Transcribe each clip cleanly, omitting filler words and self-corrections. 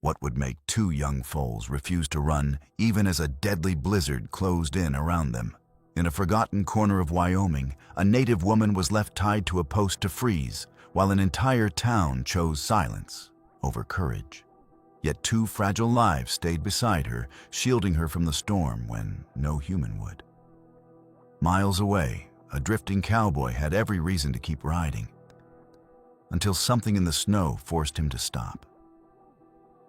What would make two young foals refuse to run even as a deadly blizzard closed in around them? In a forgotten corner of Wyoming, a native woman was left tied to a post to freeze, while an entire town chose silence over courage. Yet two fragile lives stayed beside her, shielding her from the storm when no human would. Miles away, a drifting cowboy had every reason to keep riding, until something in the snow forced him to stop.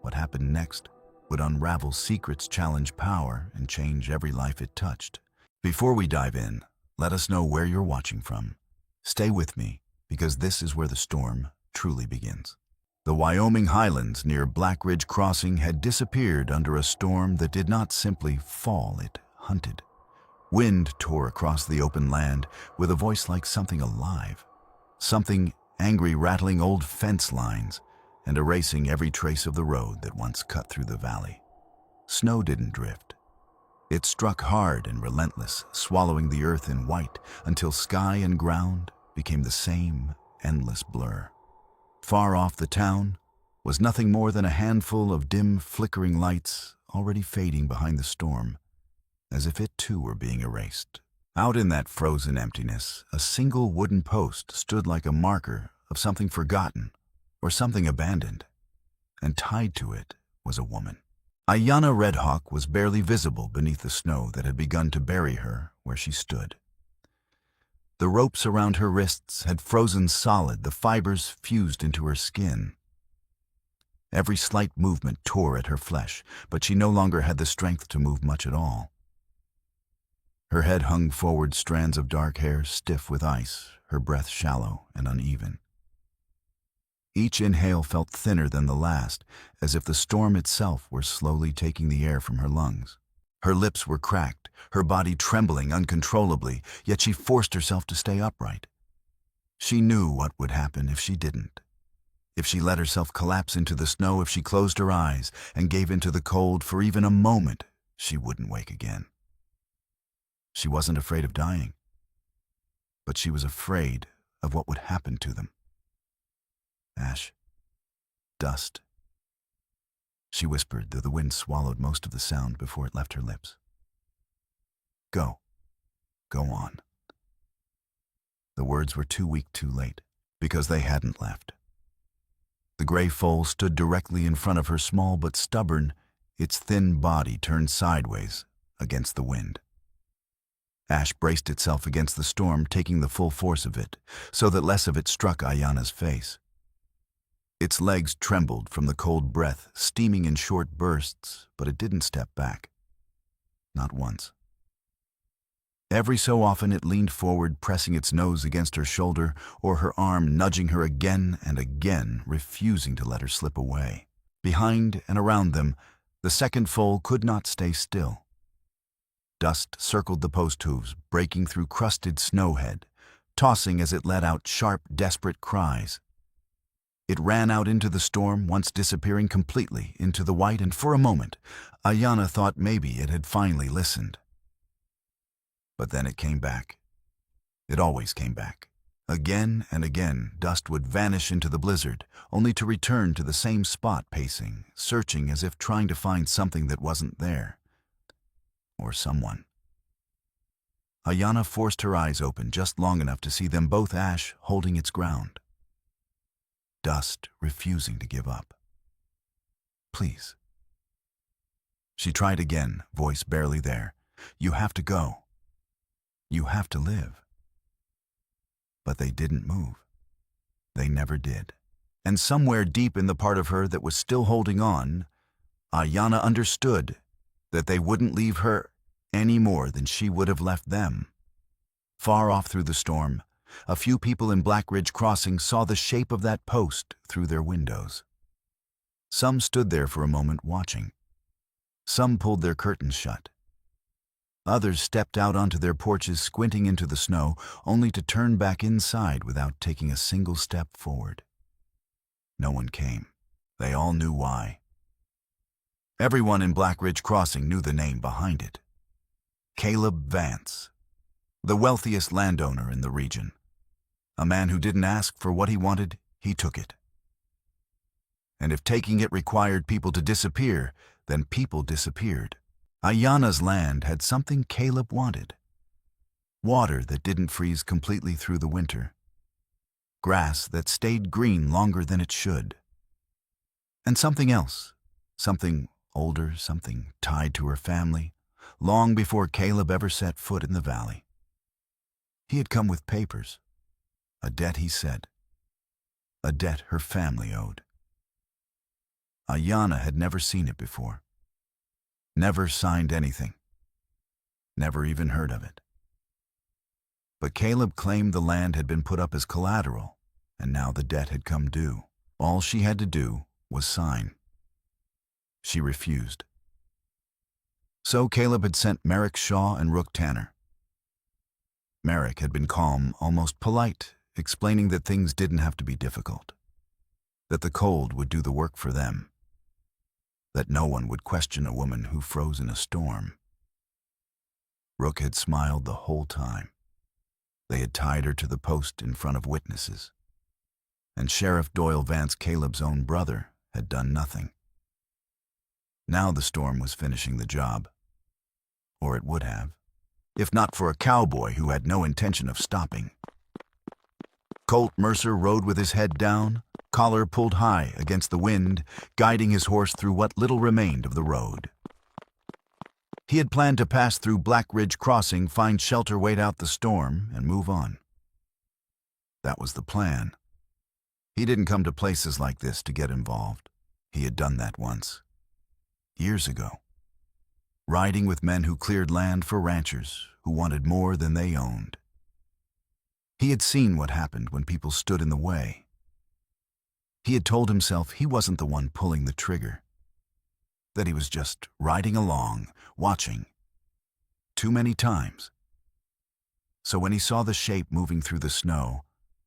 What happened next would unravel secrets, challenge power, and change every life it touched. Before we dive in, let us know where you're watching from. Stay with me, because this is where the storm truly begins. The Wyoming highlands near Black Ridge Crossing had disappeared under a storm that did not simply fall, it hunted. Wind tore across the open land with a voice like something alive, something angry, rattling old fence lines and erasing every trace of the road that once cut through the valley. Snow didn't drift. It struck hard and relentless, swallowing the earth in white until sky and ground became the same endless blur. Far off, the town was nothing more than a handful of dim, flickering lights already fading behind the storm, as if it too were being erased. Out in that frozen emptiness, a single wooden post stood like a marker of something forgotten or something abandoned, and tied to it was a woman. Ayanna Redhawk was barely visible beneath the snow that had begun to bury her where she stood. The ropes around her wrists had frozen solid, the fibers fused into her skin. Every slight movement tore at her flesh, but she no longer had the strength to move much at all. Her head hung forward, strands of dark hair stiff with ice, her breath shallow and uneven. Each inhale felt thinner than the last, as if the storm itself were slowly taking the air from her lungs. Her lips were cracked, her body trembling uncontrollably, yet she forced herself to stay upright. She knew what would happen if she didn't. If she let herself collapse into the snow, if she closed her eyes and gave into the cold for even a moment, she wouldn't wake again. She wasn't afraid of dying, but she was afraid of what would happen to them. Ash. Dust. She whispered, though the wind swallowed most of the sound before it left her lips. Go. Go on. The words were too weak, too late, because they hadn't left. The gray foal stood directly in front of her, small but stubborn, its thin body turned sideways against the wind. Ash braced itself against the storm, taking the full force of it, so that less of it struck Ayanna's face. Its legs trembled from the cold breath, steaming in short bursts, but it didn't step back. Not once. Every so often it leaned forward, pressing its nose against her shoulder, or her arm nudging her again and again, refusing to let her slip away. Behind and around them, the second foal could not stay still. Dust circled the post hooves, breaking through crusted snowhead, tossing as it let out sharp, desperate cries. It ran out into the storm, once disappearing completely into the white, and for a moment, Ayanna thought maybe it had finally listened. But then it came back. It always came back. Again and again, Dust would vanish into the blizzard, only to return to the same spot, pacing, searching as if trying to find something that wasn't there. Or someone. Ayanna forced her eyes open just long enough to see them both, Ash holding its ground. Dust refusing to give up. Please. She tried again, voice barely there. You have to go. You have to live. But they didn't move. They never did. And somewhere deep in the part of her that was still holding on, Ayanna understood that they wouldn't leave her any more than she would have left them. Far off through the storm, a few people in Black Ridge Crossing saw the shape of that post through their windows. Some stood there for a moment watching. Some pulled their curtains shut. Others stepped out onto their porches, squinting into the snow, only to turn back inside without taking a single step forward. No one came. They all knew why. Everyone in Black Ridge Crossing knew the name behind it. Caleb Vance, the wealthiest landowner in the region. A man who didn't ask for what he wanted, he took it. And if taking it required people to disappear, then people disappeared. Ayanna's land had something Caleb wanted. Water that didn't freeze completely through the winter. Grass that stayed green longer than it should. And something else, something older, something tied to her family, long before Caleb ever set foot in the valley. He had come with papers, a debt, he said, a debt her family owed. Ayanna had never seen it before, never signed anything, never even heard of it. But Caleb claimed the land had been put up as collateral, and now the debt had come due. All she had to do was sign. She refused. So Caleb had sent Merrick Shaw and Rook Tanner. Merrick had been calm, almost polite, explaining that things didn't have to be difficult, that the cold would do the work for them, that no one would question a woman who froze in a storm. Rook had smiled the whole time. They had tied her to the post in front of witnesses. And Sheriff Doyle Vance, Caleb's own brother, had done nothing. Now the storm was finishing the job. Or it would have, if not for a cowboy who had no intention of stopping. Colt Mercer rode with his head down, collar pulled high against the wind, guiding his horse through what little remained of the road. He had planned to pass through Black Ridge Crossing, find shelter, wait out the storm, and move on. That was the plan. He didn't come to places like this to get involved. He had done that once, years ago, riding with men who cleared land for ranchers who wanted more than they owned. He had seen what happened when people stood in the way. He had told himself he wasn't the one pulling the trigger, that he was just riding along, watching, too many times. So when he saw the shape moving through the snow,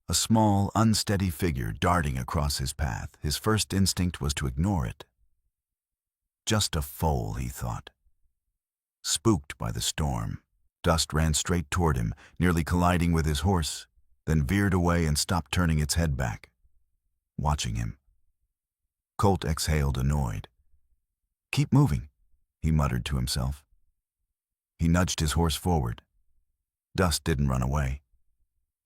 a small, unsteady figure darting across his path, his first instinct was to ignore it. Just a foal, he thought. Spooked by the storm, Dust ran straight toward him, nearly colliding with his horse, then veered away and stopped, turning its head back, watching him. Colt exhaled, annoyed. "Keep moving," he muttered to himself. He nudged his horse forward. Dust didn't run away.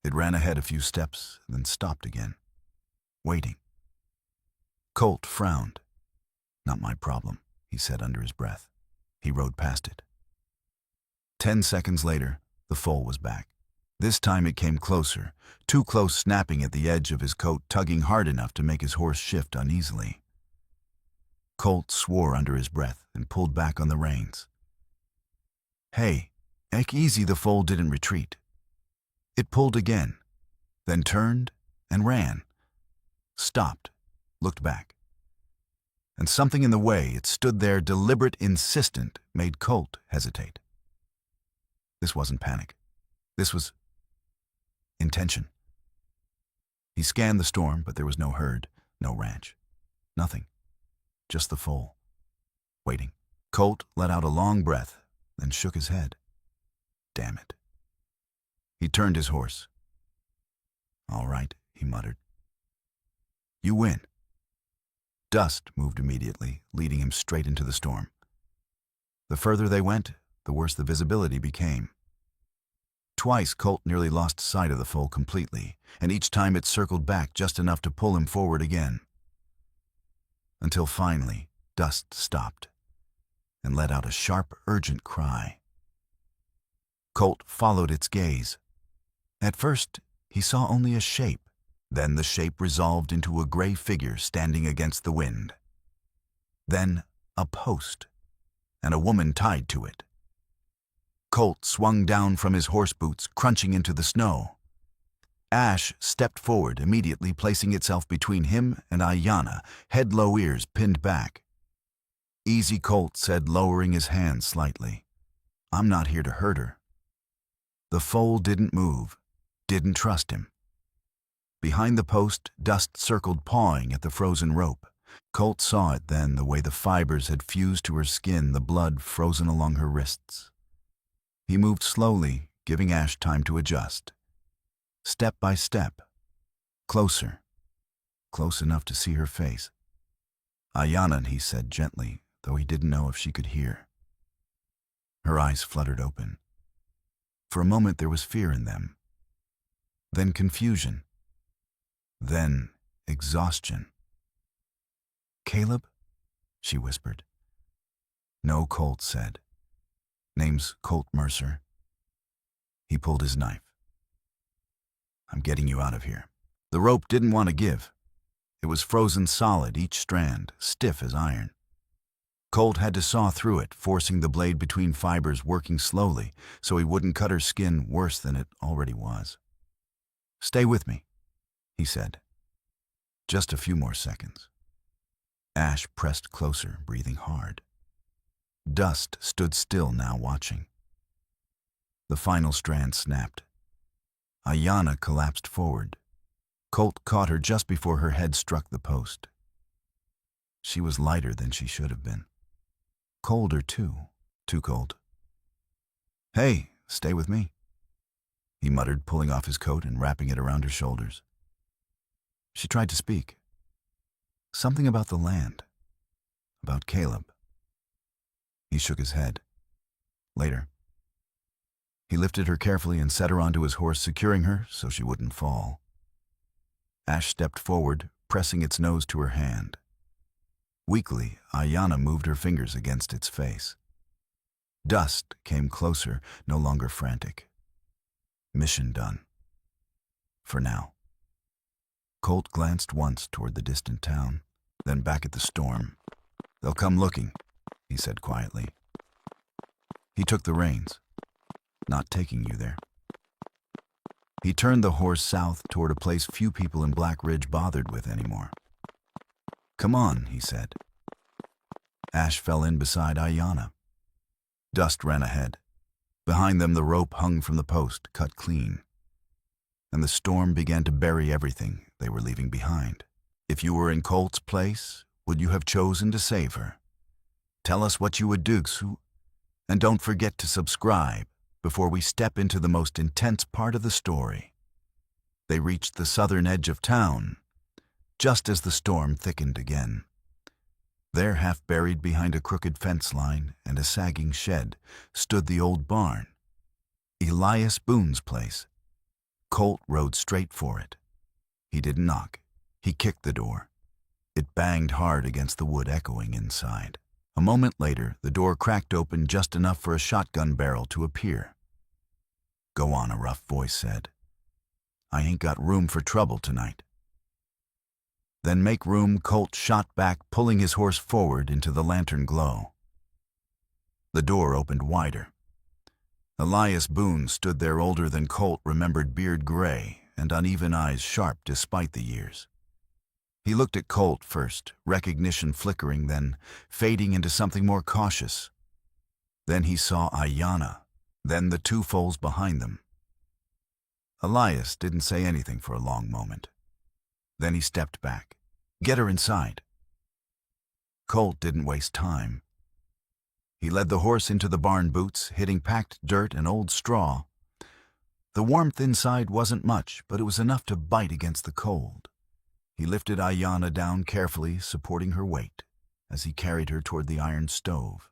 It ran ahead a few steps, then stopped again, waiting. Colt frowned. "Not my problem," he said under his breath. He rode past it. 10 seconds later, the foal was back. This time it came closer, too close, snapping at the edge of his coat, tugging hard enough to make his horse shift uneasily. Colt swore under his breath and pulled back on the reins. "Hey, ek easy." The foal didn't retreat. It pulled again, then turned and ran, stopped, looked back. And something in the way it stood there, deliberate, insistent, made Colt hesitate. This wasn't panic. This was intention. He scanned the storm, but there was no herd, no ranch, nothing. Just the foal, waiting. Colt let out a long breath, then shook his head. Damn it. He turned his horse. "All right," he muttered. "You win." Dust moved immediately, leading him straight into the storm. The further they went, the worse the visibility became. Twice Colt nearly lost sight of the foal completely, and each time it circled back just enough to pull him forward again. Until finally, Dust stopped and let out a sharp, urgent cry. Colt followed its gaze. At first, he saw only a shape. Then the shape resolved into a gray figure standing against the wind. Then a post, and a woman tied to it. Colt swung down from his horse boots, crunching into the snow. Ash stepped forward, immediately placing itself between him and Ayanna, head low, ears pinned back. "Easy," Colt said, lowering his hand slightly. "I'm not here to hurt her." The foal didn't move, didn't trust him. Behind the post, Dust circled, pawing at the frozen rope. Colt saw it then, the way the fibers had fused to her skin, the blood frozen along her wrists. He moved slowly, giving Ash time to adjust. Step by step, closer, close enough to see her face. Ayana, he said gently, though he didn't know if she could hear. Her eyes fluttered open. For a moment there was fear in them. Then confusion. Then exhaustion. "Caleb?" she whispered. "No," Colt said. "Name's Colt Mercer." He pulled his knife. "I'm getting you out of here." The rope didn't want to give. It was frozen solid, each strand, stiff as iron. Colt had to saw through it, forcing the blade between fibers, working slowly, so he wouldn't cut her skin worse than it already was. "Stay with me," he said. Just a few more seconds. Ash pressed closer, breathing hard. Dust stood still now, watching. The final strand snapped. Ayana collapsed forward. Colt caught her just before her head struck the post. She was lighter than she should have been. Colder, too. Too cold. "Hey, stay with me," he muttered, pulling off his coat and wrapping it around her shoulders. She tried to speak. Something about the land. About Caleb. He shook his head. Later. He lifted her carefully and set her onto his horse, securing her so she wouldn't fall. Ash stepped forward, pressing its nose to her hand. Weakly, Ayana moved her fingers against its face. Dust came closer, no longer frantic. Mission done. For now. Colt glanced once toward the distant town, then back at the storm. "They'll come looking," he said quietly. He took the reins. "Not taking you there." He turned the horse south toward a place few people in Black Ridge bothered with anymore. "Come on," he said. Ash fell in beside Ayana. Dust ran ahead. Behind them the rope hung from the post, cut clean. And the storm began to bury everything they were leaving behind. If you were in Colt's place, would you have chosen to save her? Tell us what you would do, and don't forget to subscribe before we step into the most intense part of the story. They reached the southern edge of town, just as the storm thickened again. There, half buried behind a crooked fence line and a sagging shed, stood the old barn. Elias Boone's place. Colt rode straight for it. He didn't knock. He kicked the door. It banged hard against the wood, echoing inside. A moment later, the door cracked open just enough for a shotgun barrel to appear. "Go on," a rough voice said. "I ain't got room for trouble tonight." "Then make room," Colt shot back, pulling his horse forward into the lantern glow. The door opened wider. Elias Boone stood there, older than Colt remembered, beard gray and uneven eyes sharp despite the years. He looked at Colt first, recognition flickering, then fading into something more cautious. Then he saw Ayana, then the two foals behind them. Elias didn't say anything for a long moment. Then he stepped back. "Get her inside." Colt didn't waste time. He led the horse into the barn boots, hitting packed dirt and old straw. The warmth inside wasn't much, but it was enough to bite against the cold. He lifted Ayana down carefully, supporting her weight, as he carried her toward the iron stove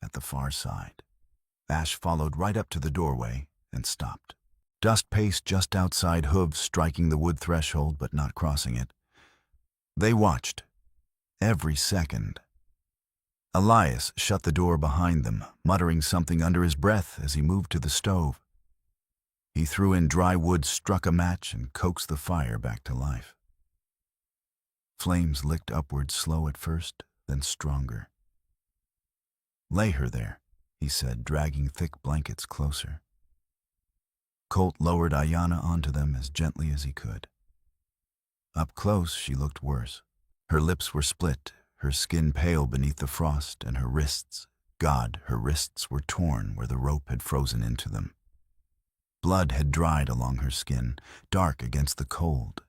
at the far side. Ash followed right up to the doorway and stopped. Dust paced just outside, hooves striking the wood threshold but not crossing it. They watched, every second. Elias shut the door behind them, muttering something under his breath as he moved to the stove. He threw in dry wood, struck a match, and coaxed the fire back to life. Flames licked upward, slow at first, then stronger. "Lay her there," he said, dragging thick blankets closer. Colt lowered Ayana onto them as gently as he could. Up close, she looked worse. Her lips were split, her skin pale beneath the frost, and her wrists, God, her wrists were torn where the rope had frozen into them. Blood had dried along her skin, dark against the cold.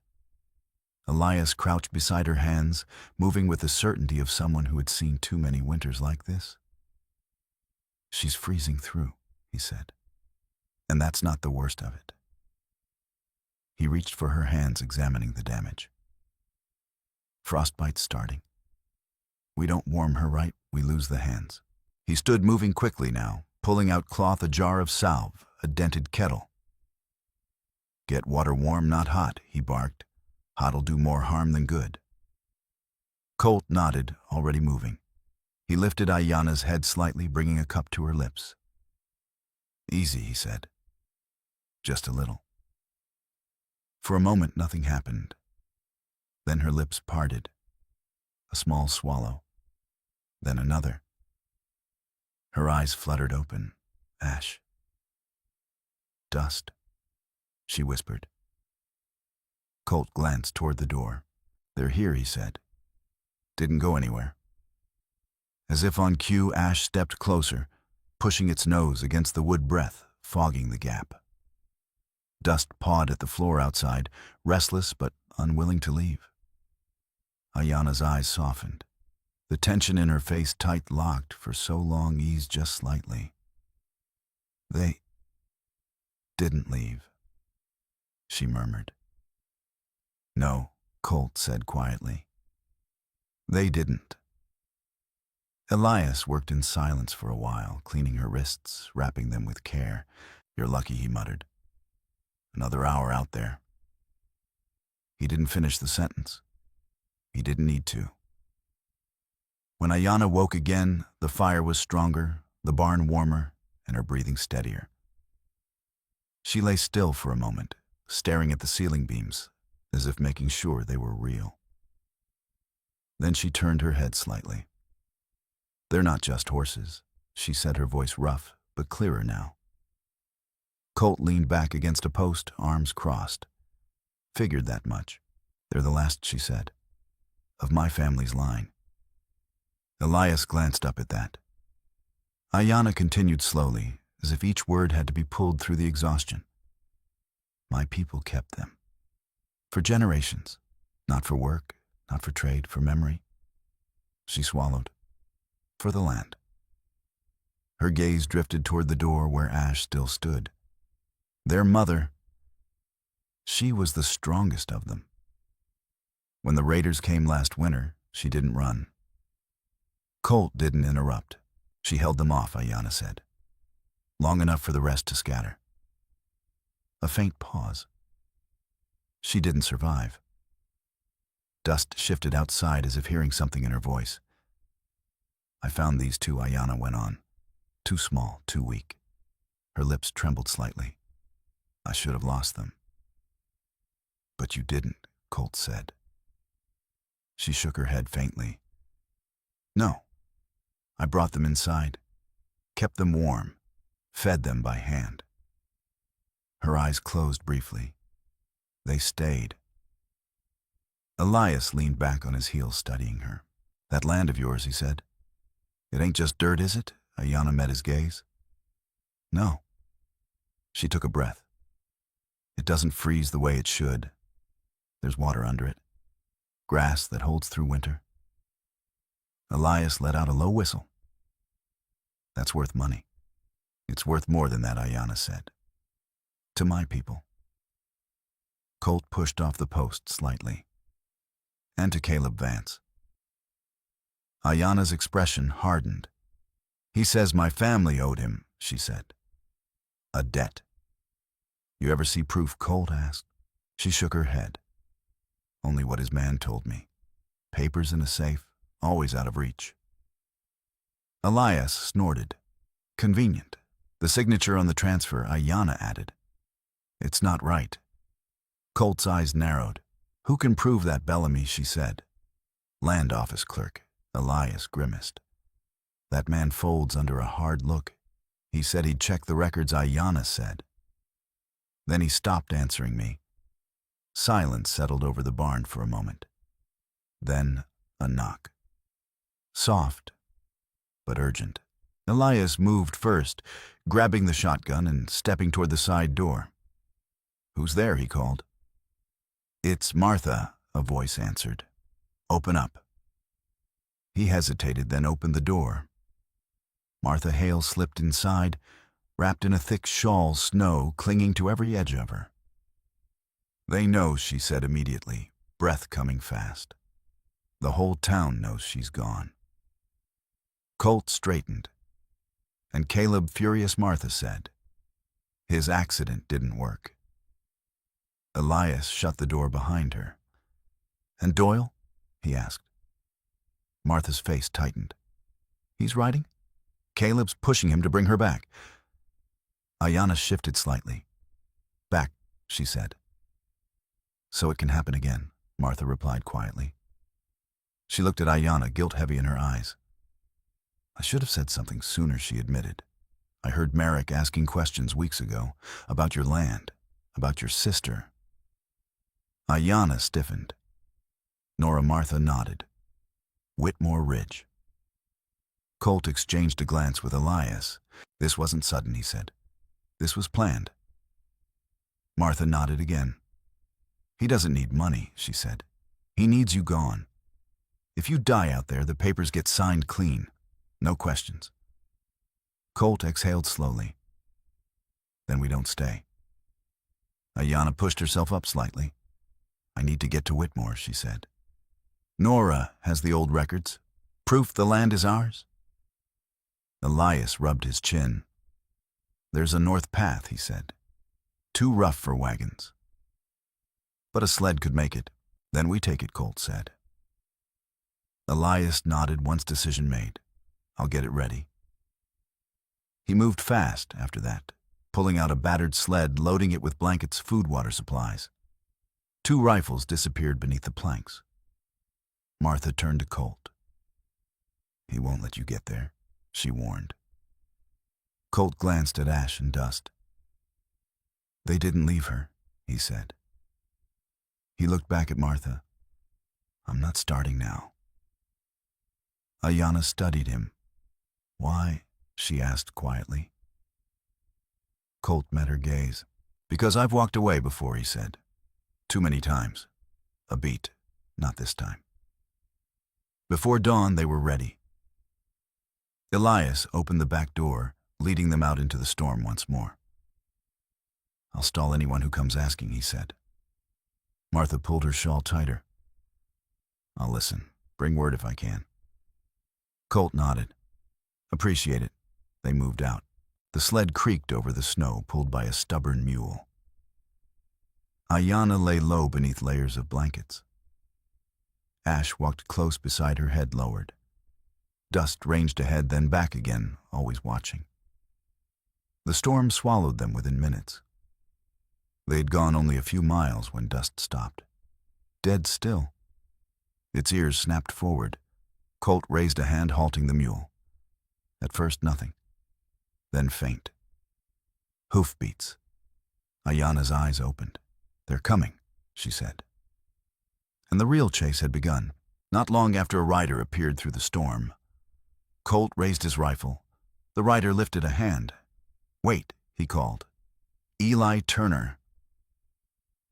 Elias crouched beside her, hands moving with the certainty of someone who had seen too many winters like this. "She's freezing through," he said. "And that's not the worst of it." He reached for her hands, examining the damage. "Frostbite starting." We don't warm her right, we lose the hands. He stood moving quickly now, pulling out cloth, a jar of salve, a dented kettle. Get water warm, not hot, he barked. Hot'll do more harm than good. Colt nodded, already moving. He lifted Ayanna's head slightly, bringing a cup to her lips. Easy, he said. Just a little. For a moment, nothing happened. Then her lips parted. A small swallow. Then another. Her eyes fluttered open. Ash. Dust, she whispered. Colt glanced toward the door. They're here, he said. Didn't go anywhere. As if on cue, Ash stepped closer, pushing its nose against the wood breath, fogging the gap. Dust pawed at the floor outside, restless but unwilling to leave. Ayanna's eyes softened. The tension in her face, tight locked for so long, eased just slightly. They didn't leave, she murmured. No, Colt said quietly. They didn't. Elias worked in silence for a while, cleaning her wrists, wrapping them with care. You're lucky, he muttered. Another hour out there. He didn't finish the sentence. He didn't need to. When Ayanna woke again, the fire was stronger, the barn warmer, and her breathing steadier. She lay still for a moment, staring at the ceiling beams, as if making sure they were real. Then she turned her head slightly. They're not just horses, she said, her voice rough, but clearer now. Colt leaned back against a post, arms crossed. Figured that much. They're the last, she said, of my family's line. Elias glanced up at that. Ayanna continued slowly, as if each word had to be pulled through the exhaustion. My people kept them. For generations. Not for work, not for trade, for memory. She swallowed. For the land. Her gaze drifted toward the door where Ash still stood. Their mother. She was the strongest of them. When the raiders came last winter, she didn't run. Colt didn't interrupt. She held them off, Ayanna said. Long enough for the rest to scatter. A faint pause. She didn't survive. Dust shifted outside as if hearing something in her voice. I found these two, Ayanna went on. Too small, too weak. Her lips trembled slightly. I should have lost them. But you didn't, Colt said. She shook her head faintly. No. I brought them inside, kept them warm, fed them by hand. Her eyes closed briefly. They stayed. Elias leaned back on his heels, studying her. That land of yours, he said. It ain't just dirt, is it? Ayanna met his gaze. No. She took a breath. It doesn't freeze the way it should. There's water under it. Grass that holds through winter. Elias let out a low whistle. That's worth money. It's worth more than that, Ayanna said. To my people. Colt pushed off the post slightly. And to Caleb Vance. Ayanna's expression hardened. He says my family owed him, she said. A debt. You ever see proof? Colt asked. She shook her head. Only what his man told me. Papers in a safe, always out of reach. Elias snorted. Convenient. The signature on the transfer, Ayanna added. It's not right. Colt's eyes narrowed. Who can prove that, Bellamy, she said. Land office clerk. Elias grimaced. That man folds under a hard look. He said he'd check the records, Ayanna said. Then he stopped answering me. Silence settled over the barn for a moment. Then a knock. Soft, but urgent. Elias moved first, grabbing the shotgun and stepping toward the side door. Who's there? He called. It's Martha, a voice answered. Open up. He hesitated, then opened the door. Martha Hale slipped inside, wrapped in a thick shawl, snow clinging to every edge of her. They know, she said immediately, breath coming fast. The whole town knows she's gone. Colt straightened, and Caleb, furious Martha, said, "His accident didn't work." Elias shut the door behind her. "And Doyle?" he asked. Martha's face tightened. "He's riding?" "Caleb's pushing him to bring her back." Ayanna shifted slightly. "Back," she said. "So it can happen again," Martha replied quietly. She looked at Ayanna, guilt-heavy in her eyes. "I should have said something sooner," she admitted. "I heard Merrick asking questions weeks ago about your land, about your sister." Ayanna stiffened. Nora Martha nodded. "Whitmore Ridge." Colt exchanged a glance with Elias. "This wasn't sudden," he said. "This was planned." Martha nodded again. "He doesn't need money," she said. "He needs you gone. If you die out there, the papers get signed clean. No questions." Colt exhaled slowly. "Then we don't stay." Ayanna pushed herself up slightly. "I need to get to Whitmore," she said. "Nora has the old records. Proof the land is ours?" Elias rubbed his chin. "There's a north path," he said. "Too rough for wagons. But a sled could make it. Then we take it," Colt said. Elias nodded once decision made. "I'll get it ready." He moved fast after that, pulling out a battered sled, loading it with blankets, food, water supplies. 2 rifles disappeared beneath the planks. Martha turned to Colt. "He won't let you get there," she warned. Colt glanced at Ash and Dust. "They didn't leave her," he said. He looked back at Martha. "I'm not starting now." Ayanna studied him. "Why?" she asked quietly. Colt met her gaze. "Because I've walked away before," he said. "Too many times. A beat. Not this time." Before dawn, they were ready. Elias opened the back door, leading them out into the storm once more. "I'll stall anyone who comes asking," he said. Martha pulled her shawl tighter. "I'll listen. Bring word if I can." Colt nodded. "Appreciate it." They moved out. The sled creaked over the snow, pulled by a stubborn mule. Ayanna lay low beneath layers of blankets. Ash walked close beside her, head lowered. Dust ranged ahead, then back again, always watching. The storm swallowed them within minutes. They had gone only a few miles when Dust stopped. Dead still. Its ears snapped forward. Colt raised a hand, halting the mule. At first, nothing. Then faint. Hoofbeats. Ayanna's eyes opened. "They're coming," she said. And the real chase had begun. Not long after a rider appeared through the storm. Colt raised his rifle. The rider lifted a hand. "Wait," he called. "Eli Turner."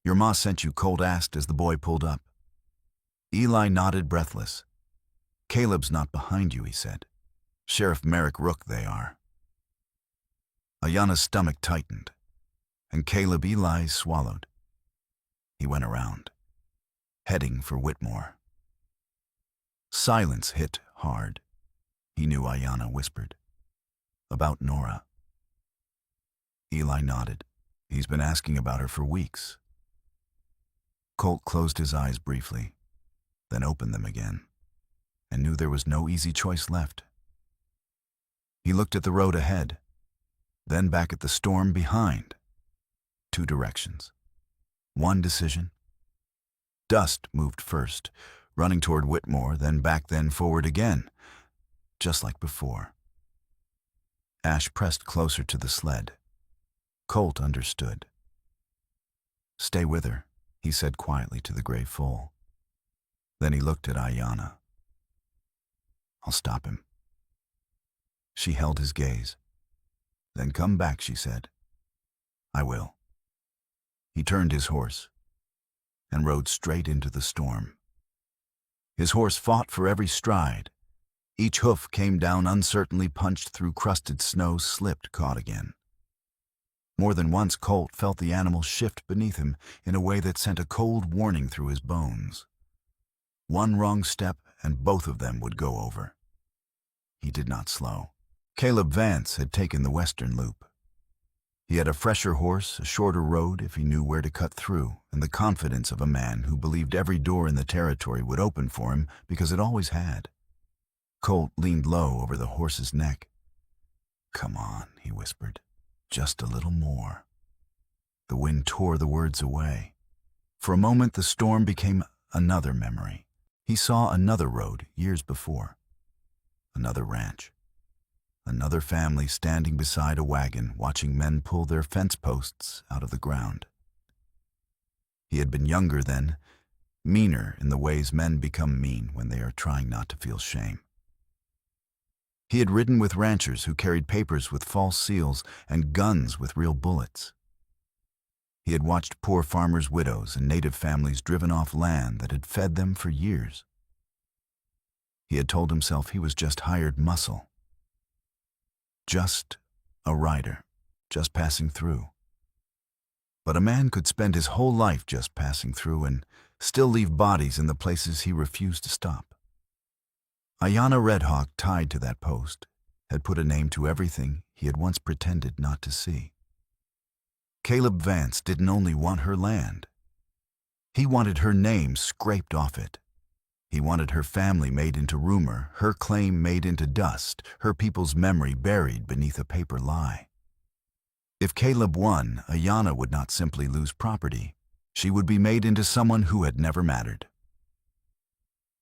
"Your ma sent you?" Colt asked as the boy pulled up. Eli nodded, breathless. "Caleb's not behind you," he said. "Sheriff Merrick Rook they are." Ayanna's stomach tightened, and Caleb Eli swallowed. He went around, heading for Whitmore. Silence hit hard. He knew Ayanna whispered. "About Nora." Eli nodded. "He's been asking about her for weeks." Colt closed his eyes briefly, then opened them again, and knew there was no easy choice left. He looked at the road ahead, then back at the storm behind. 2 directions. 1 decision. Dust moved first, running toward Whitmore, then back, then forward again, just like before. Ash pressed closer to the sled. Colt understood. "Stay with her," he said quietly to the gray foal. Then he looked at Ayanna. "I'll stop him." She held his gaze. "Then come back," she said. "I will." He turned his horse and rode straight into the storm. His horse fought for every stride. Each hoof came down uncertainly, punched through crusted snow, slipped, caught again. More than once Colt felt the animal shift beneath him in a way that sent a cold warning through his bones. One wrong step and both of them would go over. He did not slow. Caleb Vance had taken the western loop. He had a fresher horse, a shorter road if he knew where to cut through, and the confidence of a man who believed every door in the territory would open for him because it always had. Colt leaned low over the horse's neck. "Come on," he whispered. "Just a little more." The wind tore the words away. For a moment the storm became another memory. He saw another road years before. Another ranch. Another family standing beside a wagon watching men pull their fence posts out of the ground. He had been younger then, meaner in the ways men become mean when they are trying not to feel shame. He had ridden with ranchers who carried papers with false seals and guns with real bullets. He had watched poor farmers' widows and native families driven off land that had fed them for years. He had told himself he was just hired muscle. Just a rider, just passing through. But a man could spend his whole life just passing through and still leave bodies in the places he refused to stop. Ayanna Redhawk, tied to that post, had put a name to everything he had once pretended not to see. Caleb Vance didn't only want her land. He wanted her name scraped off it. He wanted her family made into rumor, her claim made into dust, her people's memory buried beneath a paper lie. If Caleb won, Ayanna would not simply lose property. She would be made into someone who had never mattered.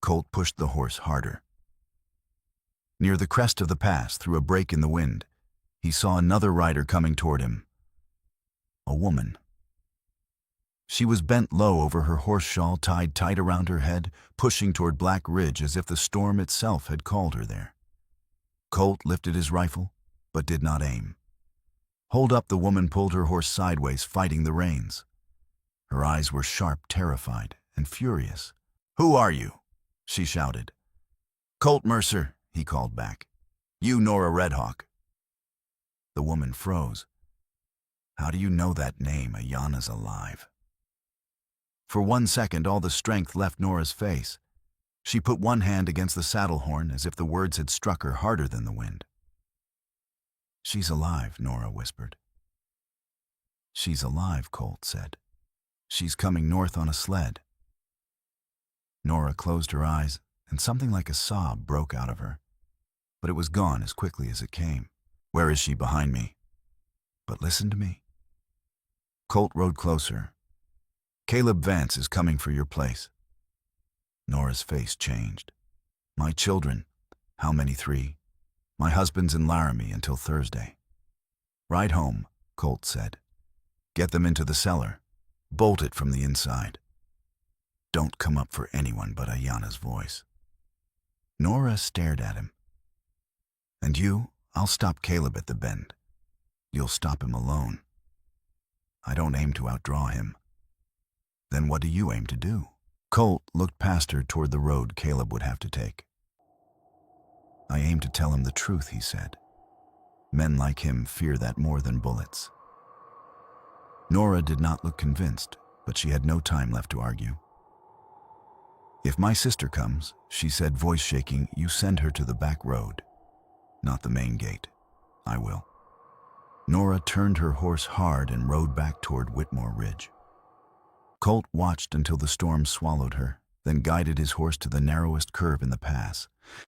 Colt pushed the horse harder. Near the crest of the pass, through a break in the wind, he saw another rider coming toward him. A woman. She was bent low over her horse shawl tied tight around her head, pushing toward Black Ridge as if the storm itself had called her there. Colt lifted his rifle, but did not aim. Hold up, the woman pulled her horse sideways, fighting the reins. Her eyes were sharp, terrified, and furious. "Who are you?" she shouted. "Colt Mercer," he called back. "You Nora Redhawk." The woman froze. "How do you know that name? Ayanna's alive." For 1 second, all the strength left Nora's face. She put one hand against the saddle horn as if the words had struck her harder than the wind. "She's alive," Nora whispered. "She's alive," Colt said. "She's coming north on a sled." Nora closed her eyes, and something like a sob broke out of her. But it was gone as quickly as it came. "Where is she?" "Behind me." "But listen to me." Colt rode closer. "Caleb Vance is coming for your place." Nora's face changed. "My children." "How many?" "3. My husband's in Laramie until Thursday." "Ride home," Colt said. "Get them into the cellar. Bolt it from the inside. Don't come up for anyone but Ayanna's voice." Nora stared at him. "And you? I'll stop Caleb at the bend. You'll stop him alone." "I don't aim to outdraw him." "Then what do you aim to do?" Colt looked past her toward the road Caleb would have to take. "I aim to tell him the truth," he said. "Men like him fear that more than bullets." Nora did not look convinced, but she had no time left to argue. "If my sister comes," she said, voice shaking, "you send her to the back road, not the main gate. I will." Nora turned her horse hard and rode back toward Whitmore Ridge. Colt watched until the storm swallowed her, then guided his horse to the narrowest curve in the pass.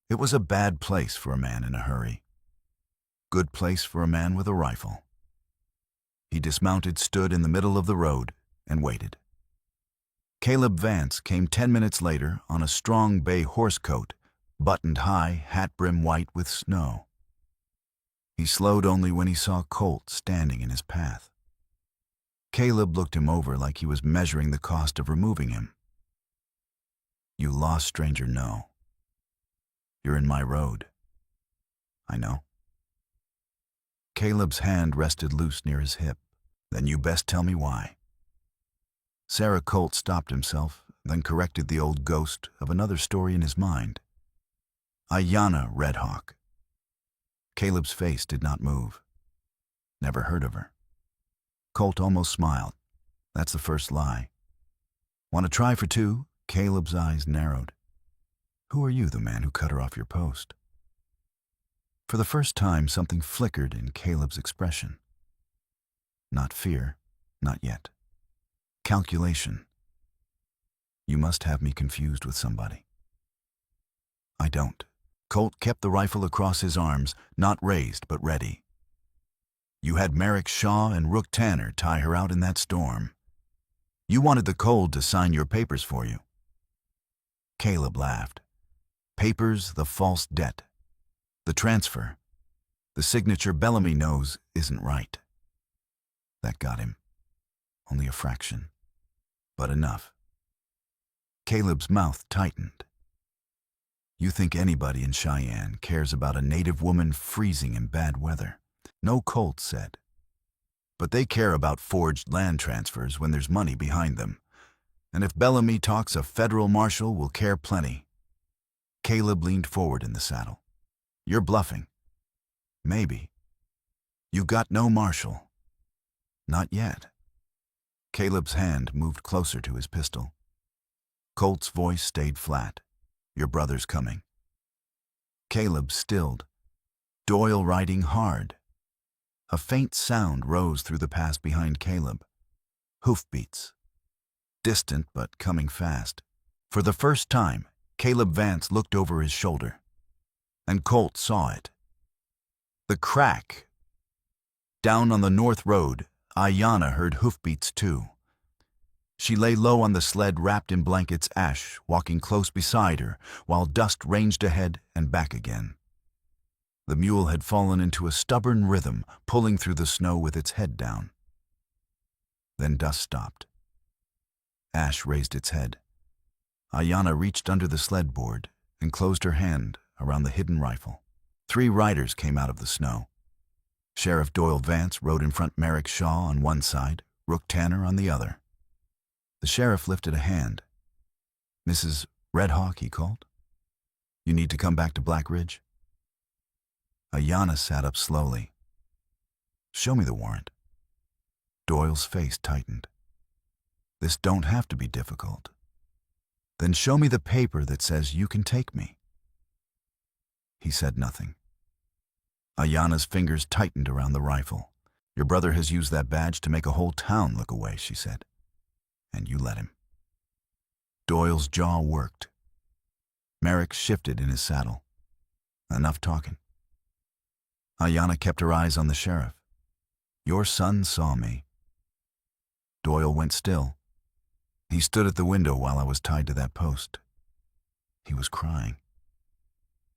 It was a bad place for a man in a hurry. Good place for a man with a rifle. He dismounted, stood in the middle of the road, and waited. Caleb Vance came 10 minutes later on a strong bay horse coat, buttoned high, hat brim white with snow. He slowed only when he saw Colt standing in his path. Caleb looked him over like he was measuring the cost of removing him. "You lost, stranger?" "No. You're in my road." "I know." Caleb's hand rested loose near his hip. "Then you best tell me why." Sarah Colt stopped himself, then corrected the old ghost of another story in his mind. Ayanna Redhawk. Caleb's face did not move. Never heard of her. Colt almost smiled. "That's the first lie." "Want to try for 2? Caleb's eyes narrowed. "Who are you, the man who cut her off your post?" For the first time, something flickered in Caleb's expression. Not fear, not yet. Calculation. You must have me confused with somebody. I don't. Colt kept the rifle across his arms, not raised but ready. You had Merrick Shaw and Rook Tanner tie her out in that storm. You wanted the Cold to sign your papers for you. Caleb laughed. Papers, the false debt. The transfer. The signature Bellamy knows isn't right. That got him. Only a fraction. But enough. Caleb's mouth tightened. You think anybody in Cheyenne cares about a native woman freezing in bad weather? No, Colt said. But they care about forged land transfers when there's money behind them. And if Bellamy talks, a federal marshal will care plenty. Caleb leaned forward in the saddle. You're bluffing. Maybe. You got no marshal. Not yet. Caleb's hand moved closer to his pistol. Colt's voice stayed flat. Your brother's coming. Caleb stilled. Doyle riding hard. A faint sound rose through the pass behind Caleb. Hoofbeats. Distant but coming fast. For the first time, Caleb Vance looked over his shoulder. And Colt saw it. The crack. Down on the north road, Ayanna heard hoofbeats too. She lay low on the sled wrapped in blankets, Ash walking close beside her, while dust ranged ahead and back again. The mule had fallen into a stubborn rhythm, pulling through the snow with its head down. Then dust stopped. Ash raised its head. Ayanna reached under the sled board and closed her hand around the hidden rifle. 3 riders came out of the snow. Sheriff Doyle Vance rode in front, Merrick Shaw on one side, Rook Tanner on the other. The sheriff lifted a hand. Mrs. Red Hawk, he called. You need to come back to Black Ridge? Ayanna sat up slowly. Show me the warrant. Doyle's face tightened. This don't have to be difficult. Then show me the paper that says you can take me. He said nothing. Ayanna's fingers tightened around the rifle. Your brother has used that badge to make a whole town look away, she said. And you let him. Doyle's jaw worked. Merrick shifted in his saddle. Enough talking. Ayanna kept her eyes on the sheriff. Your son saw me. Doyle went still. He stood at the window while I was tied to that post. He was crying.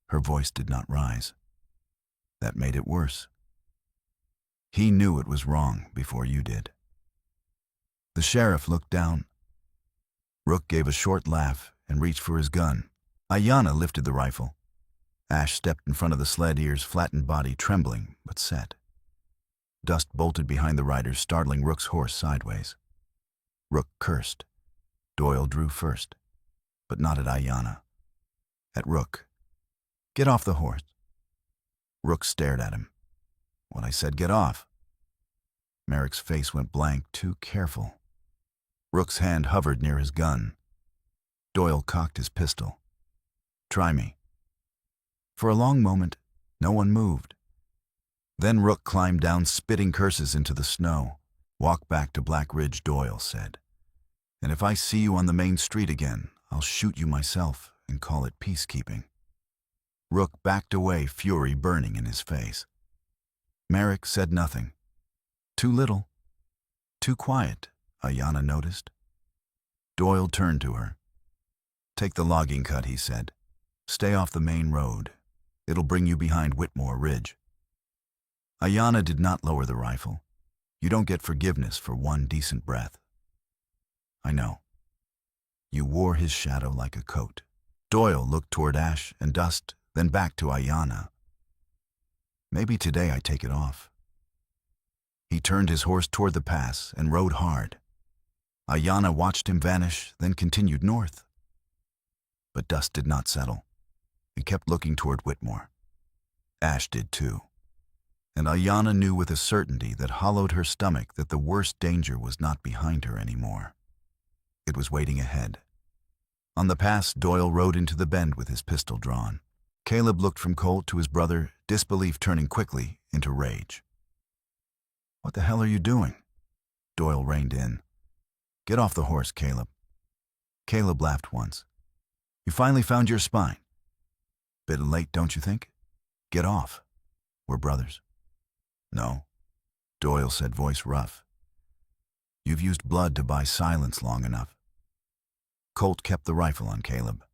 Her voice did not rise. That made it worse. He knew it was wrong before you did. The sheriff looked down. Rook gave a short laugh and reached for his gun. Ayanna lifted the rifle. Ash stepped in front of the sled, ears flattened, body trembling but set. Dust bolted behind the riders, startling Rook's horse sideways. Rook cursed. Doyle drew first, but not at Ayanna. At Rook. Get off the horse. Rook stared at him. When I said get off. Merrick's face went blank, too careful. Rook's hand hovered near his gun. Doyle cocked his pistol. Try me. For a long moment, no one moved. Then Rook climbed down, spitting curses into the snow. Walk back to Black Ridge, Doyle said. And if I see you on the main street again, I'll shoot you myself and call it peacekeeping. Rook backed away, fury burning in his face. Merrick said nothing. Too little. Too quiet, Ayanna noticed. Doyle turned to her. Take the logging cut, he said. Stay off the main road. It'll bring you behind Whitmore Ridge. Ayanna did not lower the rifle. You don't get forgiveness for one decent breath. I know. You wore his shadow like a coat. Doyle looked toward Ash and dust, then back to Ayanna. Maybe today I take it off. He turned his horse toward the pass and rode hard. Ayanna watched him vanish, then continued north. But dust did not settle. He kept looking toward Whitmore. Ash did too. And Ayanna knew with a certainty that hollowed her stomach that the worst danger was not behind her anymore. It was waiting ahead. On the pass, Doyle rode into the bend with his pistol drawn. Caleb looked from Colt to his brother, disbelief turning quickly into rage. "What the hell are you doing?" Doyle reined in. "Get off the horse, Caleb." Caleb laughed once. "You finally found your spine. Bit late, don't you think? Get off. We're brothers." "No," Doyle said, voice rough. "You've used blood to buy silence long enough." Colt kept the rifle on Caleb.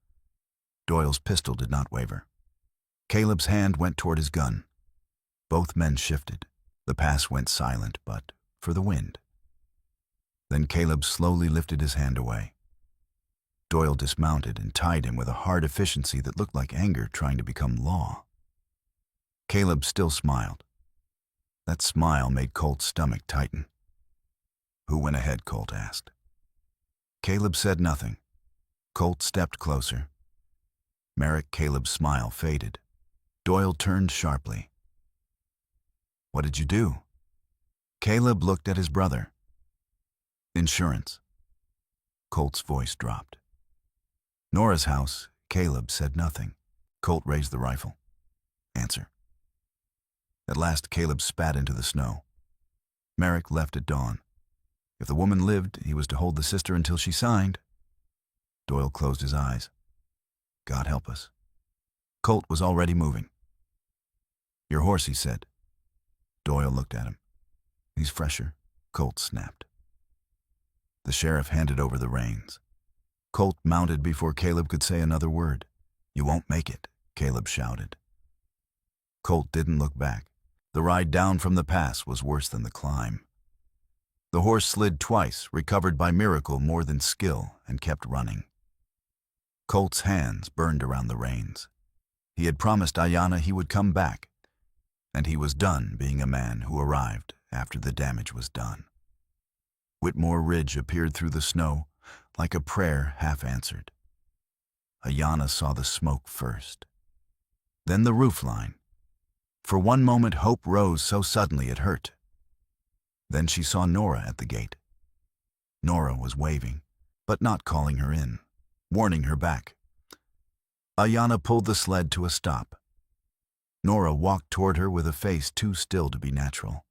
Doyle's pistol did not waver. Caleb's hand went toward his gun. Both men shifted. The pass went silent, but for the wind. Then Caleb slowly lifted his hand away. Doyle dismounted and tied him with a hard efficiency that looked like anger trying to become law. Caleb still smiled. That smile made Colt's stomach tighten. "Who went ahead?" Colt asked. Caleb said nothing. Colt stepped closer. Merrick Caleb's smile faded. Doyle turned sharply. "What did you do?" Caleb looked at his brother. "Insurance." Colt's voice dropped. Nora's house. Caleb said nothing. Colt raised the rifle. "Answer." At last Caleb spat into the snow. Merrick left at dawn. If the woman lived, he was to hold the sister until she signed. Doyle closed his eyes. God help us. Colt was already moving. "Your horse," he said. Doyle looked at him. "He's fresher," Colt snapped. The sheriff handed over the reins. Colt mounted before Caleb could say another word. "You won't make it," Caleb shouted. Colt didn't look back. The ride down from the pass was worse than the climb. The horse slid twice, recovered by miracle more than skill, and kept running. Colt's hands burned around the reins. He had promised Ayanna he would come back, and he was done being a man who arrived after the damage was done. Whitmore Ridge appeared through the snow like a prayer half-answered. Ayanna saw the smoke first, then the roofline. For one moment hope rose so suddenly it hurt. Then she saw Nora at the gate. Nora was waving, but not calling her in, warning her back. Ayanna pulled the sled to a stop. Nora walked toward her with a face too still to be natural.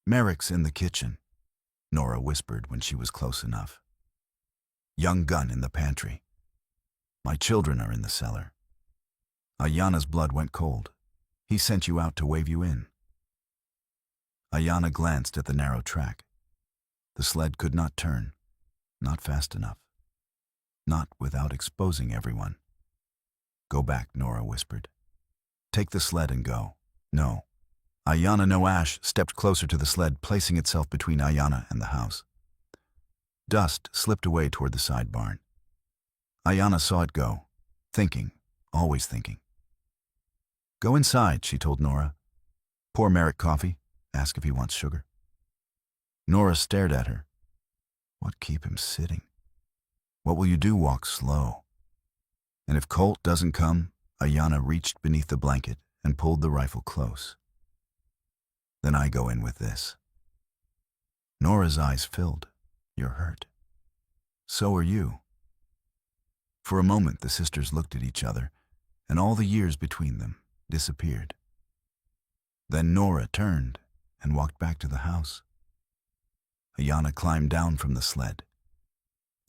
"Merrick's in the kitchen," Nora whispered when she was close enough. "Young gun in the pantry. My children are in the cellar." Ayanna's blood went cold. "He sent you out to wave you in." Ayanna glanced at the narrow track. The sled could not turn, not fast enough, not without exposing everyone. "Go back," Nora whispered. "Take the sled and go." "No." Ayanna No Ash stepped closer to the sled, placing itself between Ayanna and the house. Dust slipped away toward the side barn. Ayanna saw it go, thinking, always thinking. "Go inside," she told Nora. "Pour Merrick coffee. Ask if he wants sugar." Nora stared at her. What keep him sitting? What will you do? Walk slow. And if Colt doesn't come, Ayanna reached beneath the blanket and pulled the rifle close. "Then I go in with this." Nora's eyes filled. "You're hurt." "So are you." For a moment the sisters looked at each other, and all the years between them disappeared. Then Nora turned and walked back to the house. Ayanna climbed down from the sled.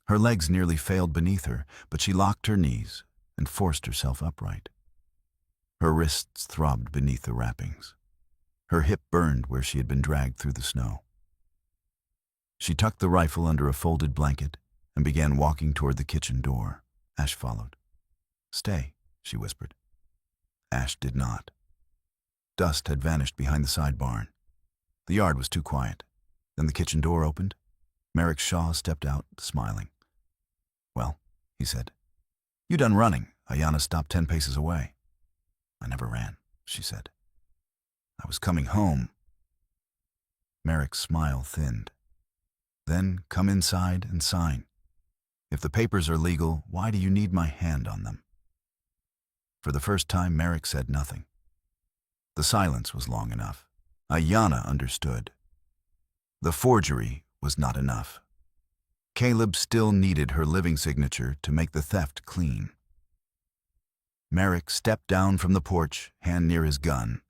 Her legs nearly failed beneath her, but she locked her knees and forced herself upright. Her wrists throbbed beneath the wrappings. Her hip burned where she had been dragged through the snow. She tucked the rifle under a folded blanket and began walking toward the kitchen door. Ash followed. "Stay," she whispered. Ash did not. Dust had vanished behind the side barn. The yard was too quiet. Then the kitchen door opened. Merrick Shaw stepped out, smiling. "Well," he said. "You done running?" Ayanna stopped 10 paces away. "I never ran," she said. "I was coming home." Merrick's smile thinned. "Then come inside and sign. If the papers are legal, why do you need my hand on them?" For the first time, Merrick said nothing. The silence was long enough. Ayanna understood. The forgery was not enough. Caleb still needed her living signature to make the theft clean. Merrick stepped down from the porch, hand near his gun.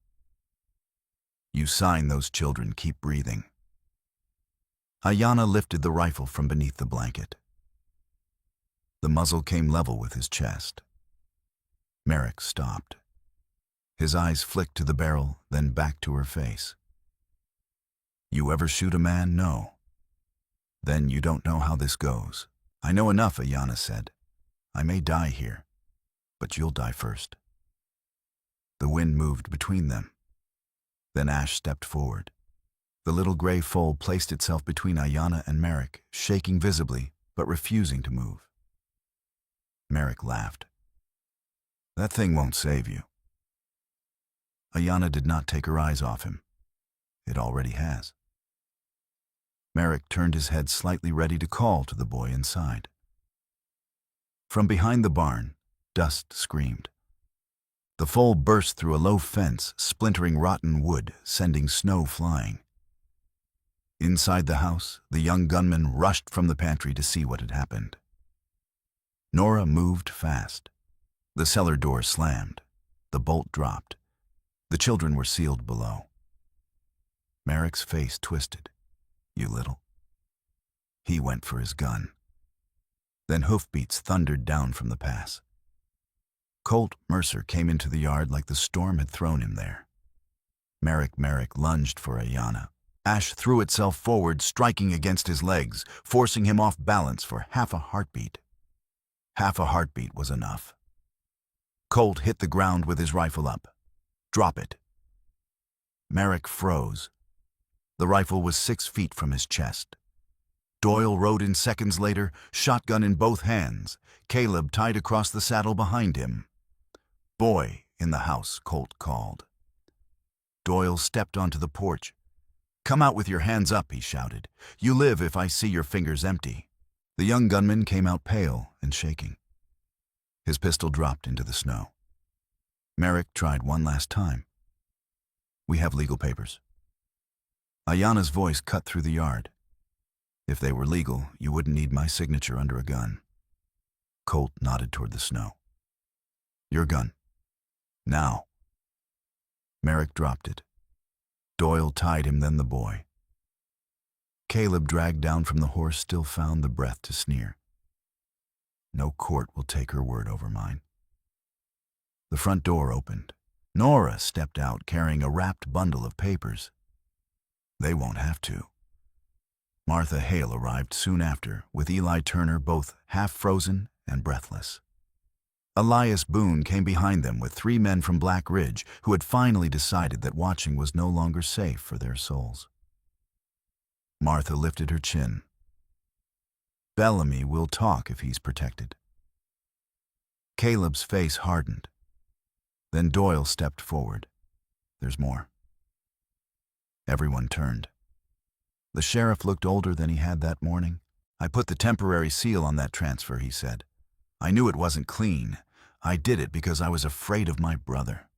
"You sign those children keep breathing." Ayanna lifted the rifle from beneath the blanket. The muzzle came level with his chest. Merrick stopped. His eyes flicked to the barrel, then back to her face. "You ever shoot a man? No. Then you don't know how this goes." "I know enough," Ayanna said. "I may die here, but you'll die first." The wind moved between them. Then Ash stepped forward. The little gray foal placed itself between Ayanna and Merrick, shaking visibly, but refusing to move. Merrick laughed. "That thing won't save you." Ayanna did not take her eyes off him. "It already has." Merrick turned his head slightly, ready to call to the boy inside. From behind the barn, Dust screamed. The foal burst through a low fence, splintering rotten wood, sending snow flying. Inside the house, the young gunman rushed from the pantry to see what had happened. Nora moved fast. The cellar door slammed. The bolt dropped. The children were sealed below. Merrick's face twisted. "You little." He went for his gun. Then hoofbeats thundered down from the pass. Colt Mercer came into the yard like the storm had thrown him there. Merrick lunged for Ayanna. Ash threw itself forward, striking against his legs, forcing him off balance for half a heartbeat. Half a heartbeat was enough. Colt hit the ground with his rifle up. "Drop it." Merrick froze. The rifle was 6 feet from his chest. Doyle rode in seconds later, shotgun in both hands, Caleb tied across the saddle behind him. "Boy in the house," Colt called. Doyle stepped onto the porch. "Come out with your hands up," he shouted. "You live if I see your fingers empty." The young gunman came out pale and shaking. His pistol dropped into the snow. Merrick tried one last time. "We have legal papers." Ayanna's voice cut through the yard. "If they were legal, you wouldn't need my signature under a gun." Colt nodded toward the snow. "Your gun. Now." Merrick dropped it. Doyle tied him, then the boy. Caleb, dragged down from the horse, still found the breath to sneer. "No court will take her word over mine." The front door opened. Nora stepped out carrying a wrapped bundle of papers. "They won't have to." Martha Hale arrived soon after, with Eli Turner both half-frozen and breathless. Elias Boone came behind them with 3 men from Black Ridge who had finally decided that watching was no longer safe for their souls. Martha lifted her chin. "Bellamy will talk if he's protected." Caleb's face hardened. Then Doyle stepped forward. "There's more." Everyone turned. The sheriff looked older than he had that morning. "I put the temporary seal on that transfer," he said. "I knew it wasn't clean. I did it because I was afraid of my brother."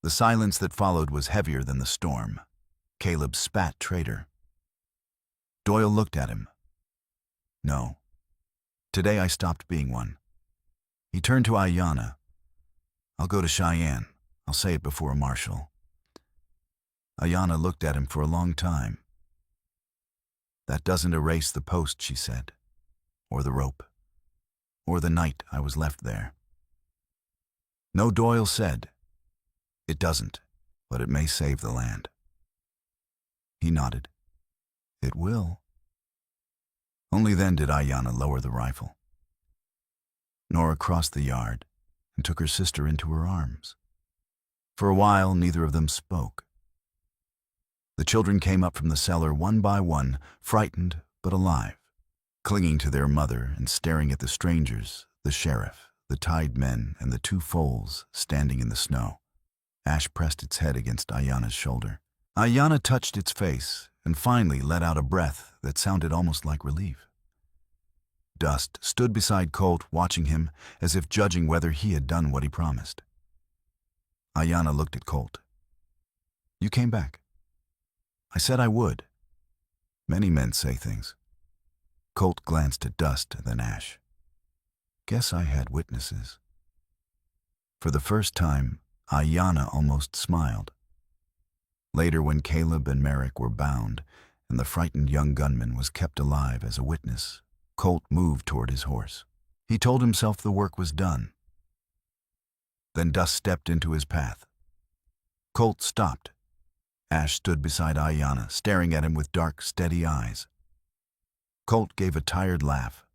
The silence that followed was heavier than the storm. Caleb spat traitor. Doyle looked at him. "No. Today I stopped being one." He turned to Ayanna. "I'll go to Cheyenne. I'll say it before a marshal." Ayanna looked at him for a long time. "That doesn't erase the post," she said, "or the rope, or the night I was left there." "No," Doyle said. "It doesn't, but it may save the land." He nodded. "It will." Only then did Ayanna lower the rifle. Nora crossed the yard and took her sister into her arms. For a while, neither of them spoke. The children came up from the cellar one by one, frightened but alive, clinging to their mother and staring at the strangers, the sheriff, the tied men, and the 2 foals standing in the snow. Ash pressed its head against Ayanna's shoulder. Ayanna touched its face and finally let out a breath that sounded almost like relief. Dust stood beside Colt, watching him as if judging whether he had done what he promised. Ayanna looked at Colt. "You came back." "I said I would." "Many men say things." Colt glanced at Dust, then Ash. "Guess I had witnesses." For the first time, Ayanna almost smiled. Later, when Caleb and Merrick were bound, and the frightened young gunman was kept alive as a witness, Colt moved toward his horse. He told himself the work was done. Then dust stepped into his path. Colt stopped. Ash stood beside Ayanna, staring at him with dark, steady eyes. Colt gave a tired laugh.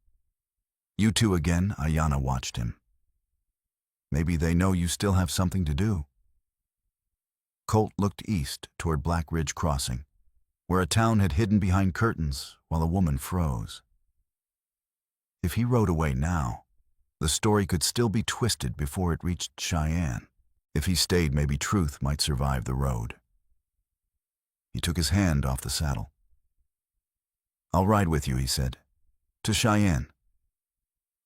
"You two again?" Ayanna watched him. "Maybe they know you still have something to do." Colt looked east toward Black Ridge Crossing, where a town had hidden behind curtains while a woman froze. If he rode away now, the story could still be twisted before it reached Cheyenne. If he stayed, maybe truth might survive the road. He took his hand off the saddle. "I'll ride with you," he said. "To Cheyenne.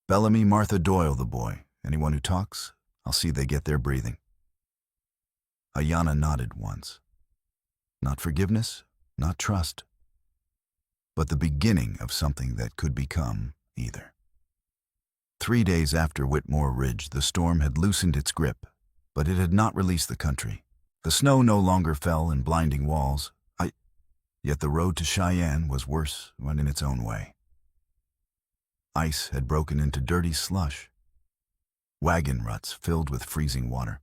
Bellamy, Martha, Doyle, the boy. Anyone who talks, I'll see they get their breathing." Ayanna nodded once. Not forgiveness, not trust, but the beginning of something that could become either. 3 days after Whitmore Ridge, the storm had loosened its grip, but it had not released the country. The snow no longer fell in blinding walls, yet the road to Cheyenne was worse when in its own way. Ice had broken into dirty slush, wagon ruts filled with freezing water,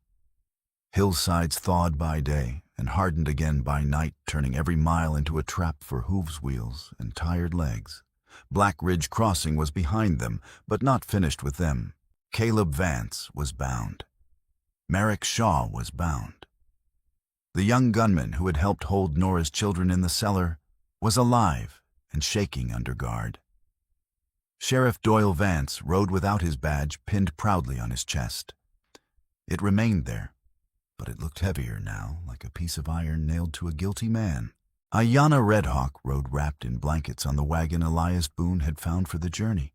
hillsides thawed by day and hardened again by night, turning every mile into a trap for hooves, wheels, and tired legs. Black Ridge Crossing was behind them, but not finished with them. Caleb Vance was bound. Merrick Shaw was bound. The young gunman who had helped hold Nora's children in the cellar was alive and shaking under guard. Sheriff Doyle Vance rode without his badge pinned proudly on his chest. It remained there, but it looked heavier now, like a piece of iron nailed to a guilty man. Ayanna Redhawk rode wrapped in blankets on the wagon Elias Boone had found for the journey.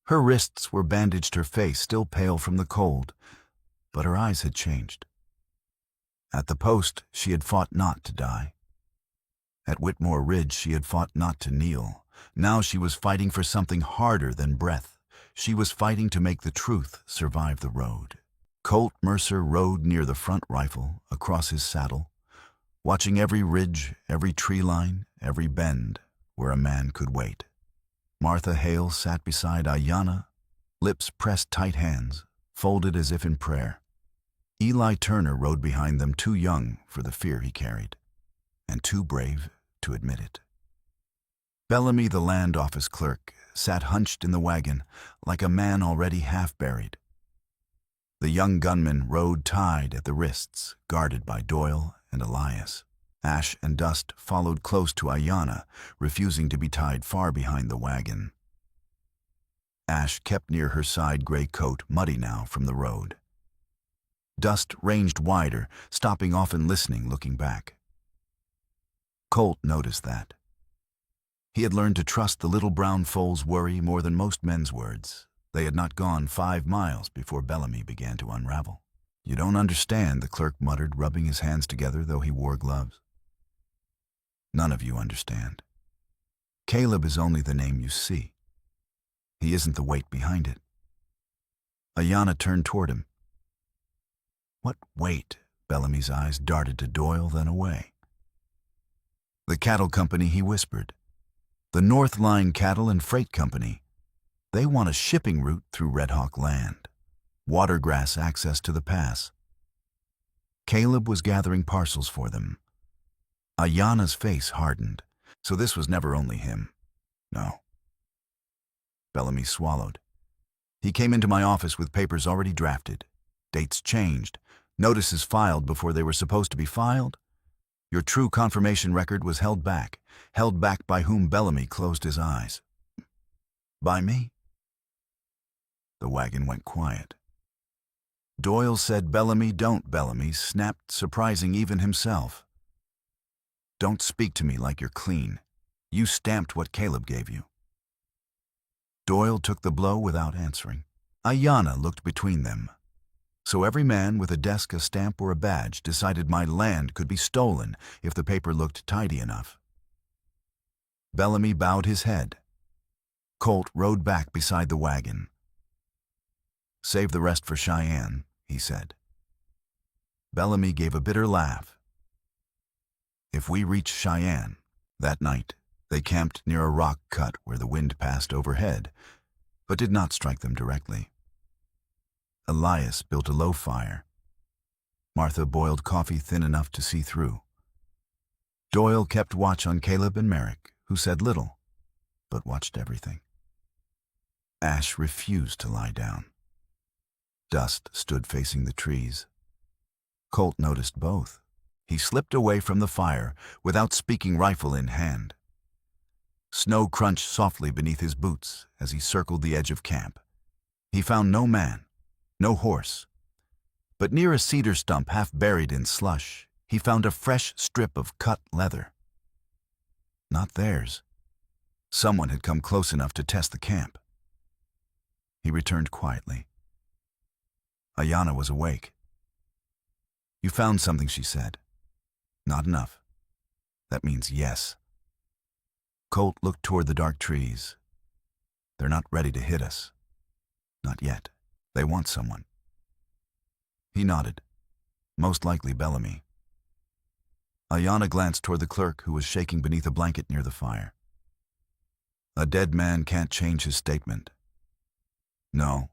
Her wrists were bandaged, her face still pale from the cold, but her eyes had changed. At the post, she had fought not to die. At Whitmore Ridge, she had fought not to kneel. Now she was fighting for something harder than breath. She was fighting to make the truth survive the road. Colt Mercer rode near the front rifle, across his saddle, watching every ridge, every tree line, every bend where a man could wait. Martha Hale sat beside Ayanna, lips pressed tight, hands folded as if in prayer. Eli Turner rode behind them, too young for the fear he carried, and too brave to admit it. Bellamy, the land office clerk, sat hunched in the wagon like a man already half buried. The young gunman rode tied at the wrists, guarded by Doyle and Elias. Ash and Dust followed close to Ayanna, refusing to be tied far behind the wagon. Ash kept near her side, gray coat muddy now from the road. Dust ranged wider, stopping often, listening, looking back. Colt noticed that. He had learned to trust the little brown foal's worry more than most men's words. They had not gone 5 miles before Bellamy began to unravel. "You don't understand," the clerk muttered, rubbing his hands together though he wore gloves. "None of you understand. Caleb is only the name you see. He isn't the weight behind it." Ayanna turned toward him. "What weight?" Bellamy's eyes darted to Doyle, then away. "The cattle company," he whispered. "The North Line Cattle and Freight Company. They want a shipping route through Redhawk land, watergrass access to the pass. Caleb was gathering parcels for them." Ayanna's face hardened. So this was never only him. No. Bellamy swallowed. "He came into my office with papers already drafted. Dates changed. Notices filed before they were supposed to be filed. Your true confirmation record was held back. Held back by whom?" Bellamy closed his eyes. "By me?" The wagon went quiet. Doyle said, "Bellamy, don't." Bellamy snapped, surprising even himself. "Don't speak to me like you're clean. You stamped what Caleb gave you." Doyle took the blow without answering. Ayanna looked between them. So every man with a desk, a stamp, or a badge decided my land could be stolen if the paper looked tidy enough. Bellamy bowed his head. Colt rode back beside the wagon. "Save the rest for Cheyenne," he said. Bellamy gave a bitter laugh. If we reach Cheyenne, that night, they camped near a rock cut where the wind passed overhead, but did not strike them directly. Elias built a low fire. Martha boiled coffee thin enough to see through. Doyle kept watch on Caleb and Merrick, who said little, but watched everything. Ash refused to lie down. Dust stood facing the trees. Colt noticed both. He slipped away from the fire without speaking, rifle in hand. Snow crunched softly beneath his boots as he circled the edge of camp. He found no man, no horse. But near a cedar stump half buried in slush, he found a fresh strip of cut leather. Not theirs. Someone had come close enough to test the camp. He returned quietly. Ayanna was awake. "You found something," she said. "Not enough. That means yes." Colt looked toward the dark trees. "They're not ready to hit us. Not yet. They want someone." He nodded. "Most likely Bellamy." Ayanna glanced toward the clerk, who was shaking beneath a blanket near the fire. "A dead man can't change his statement." "No,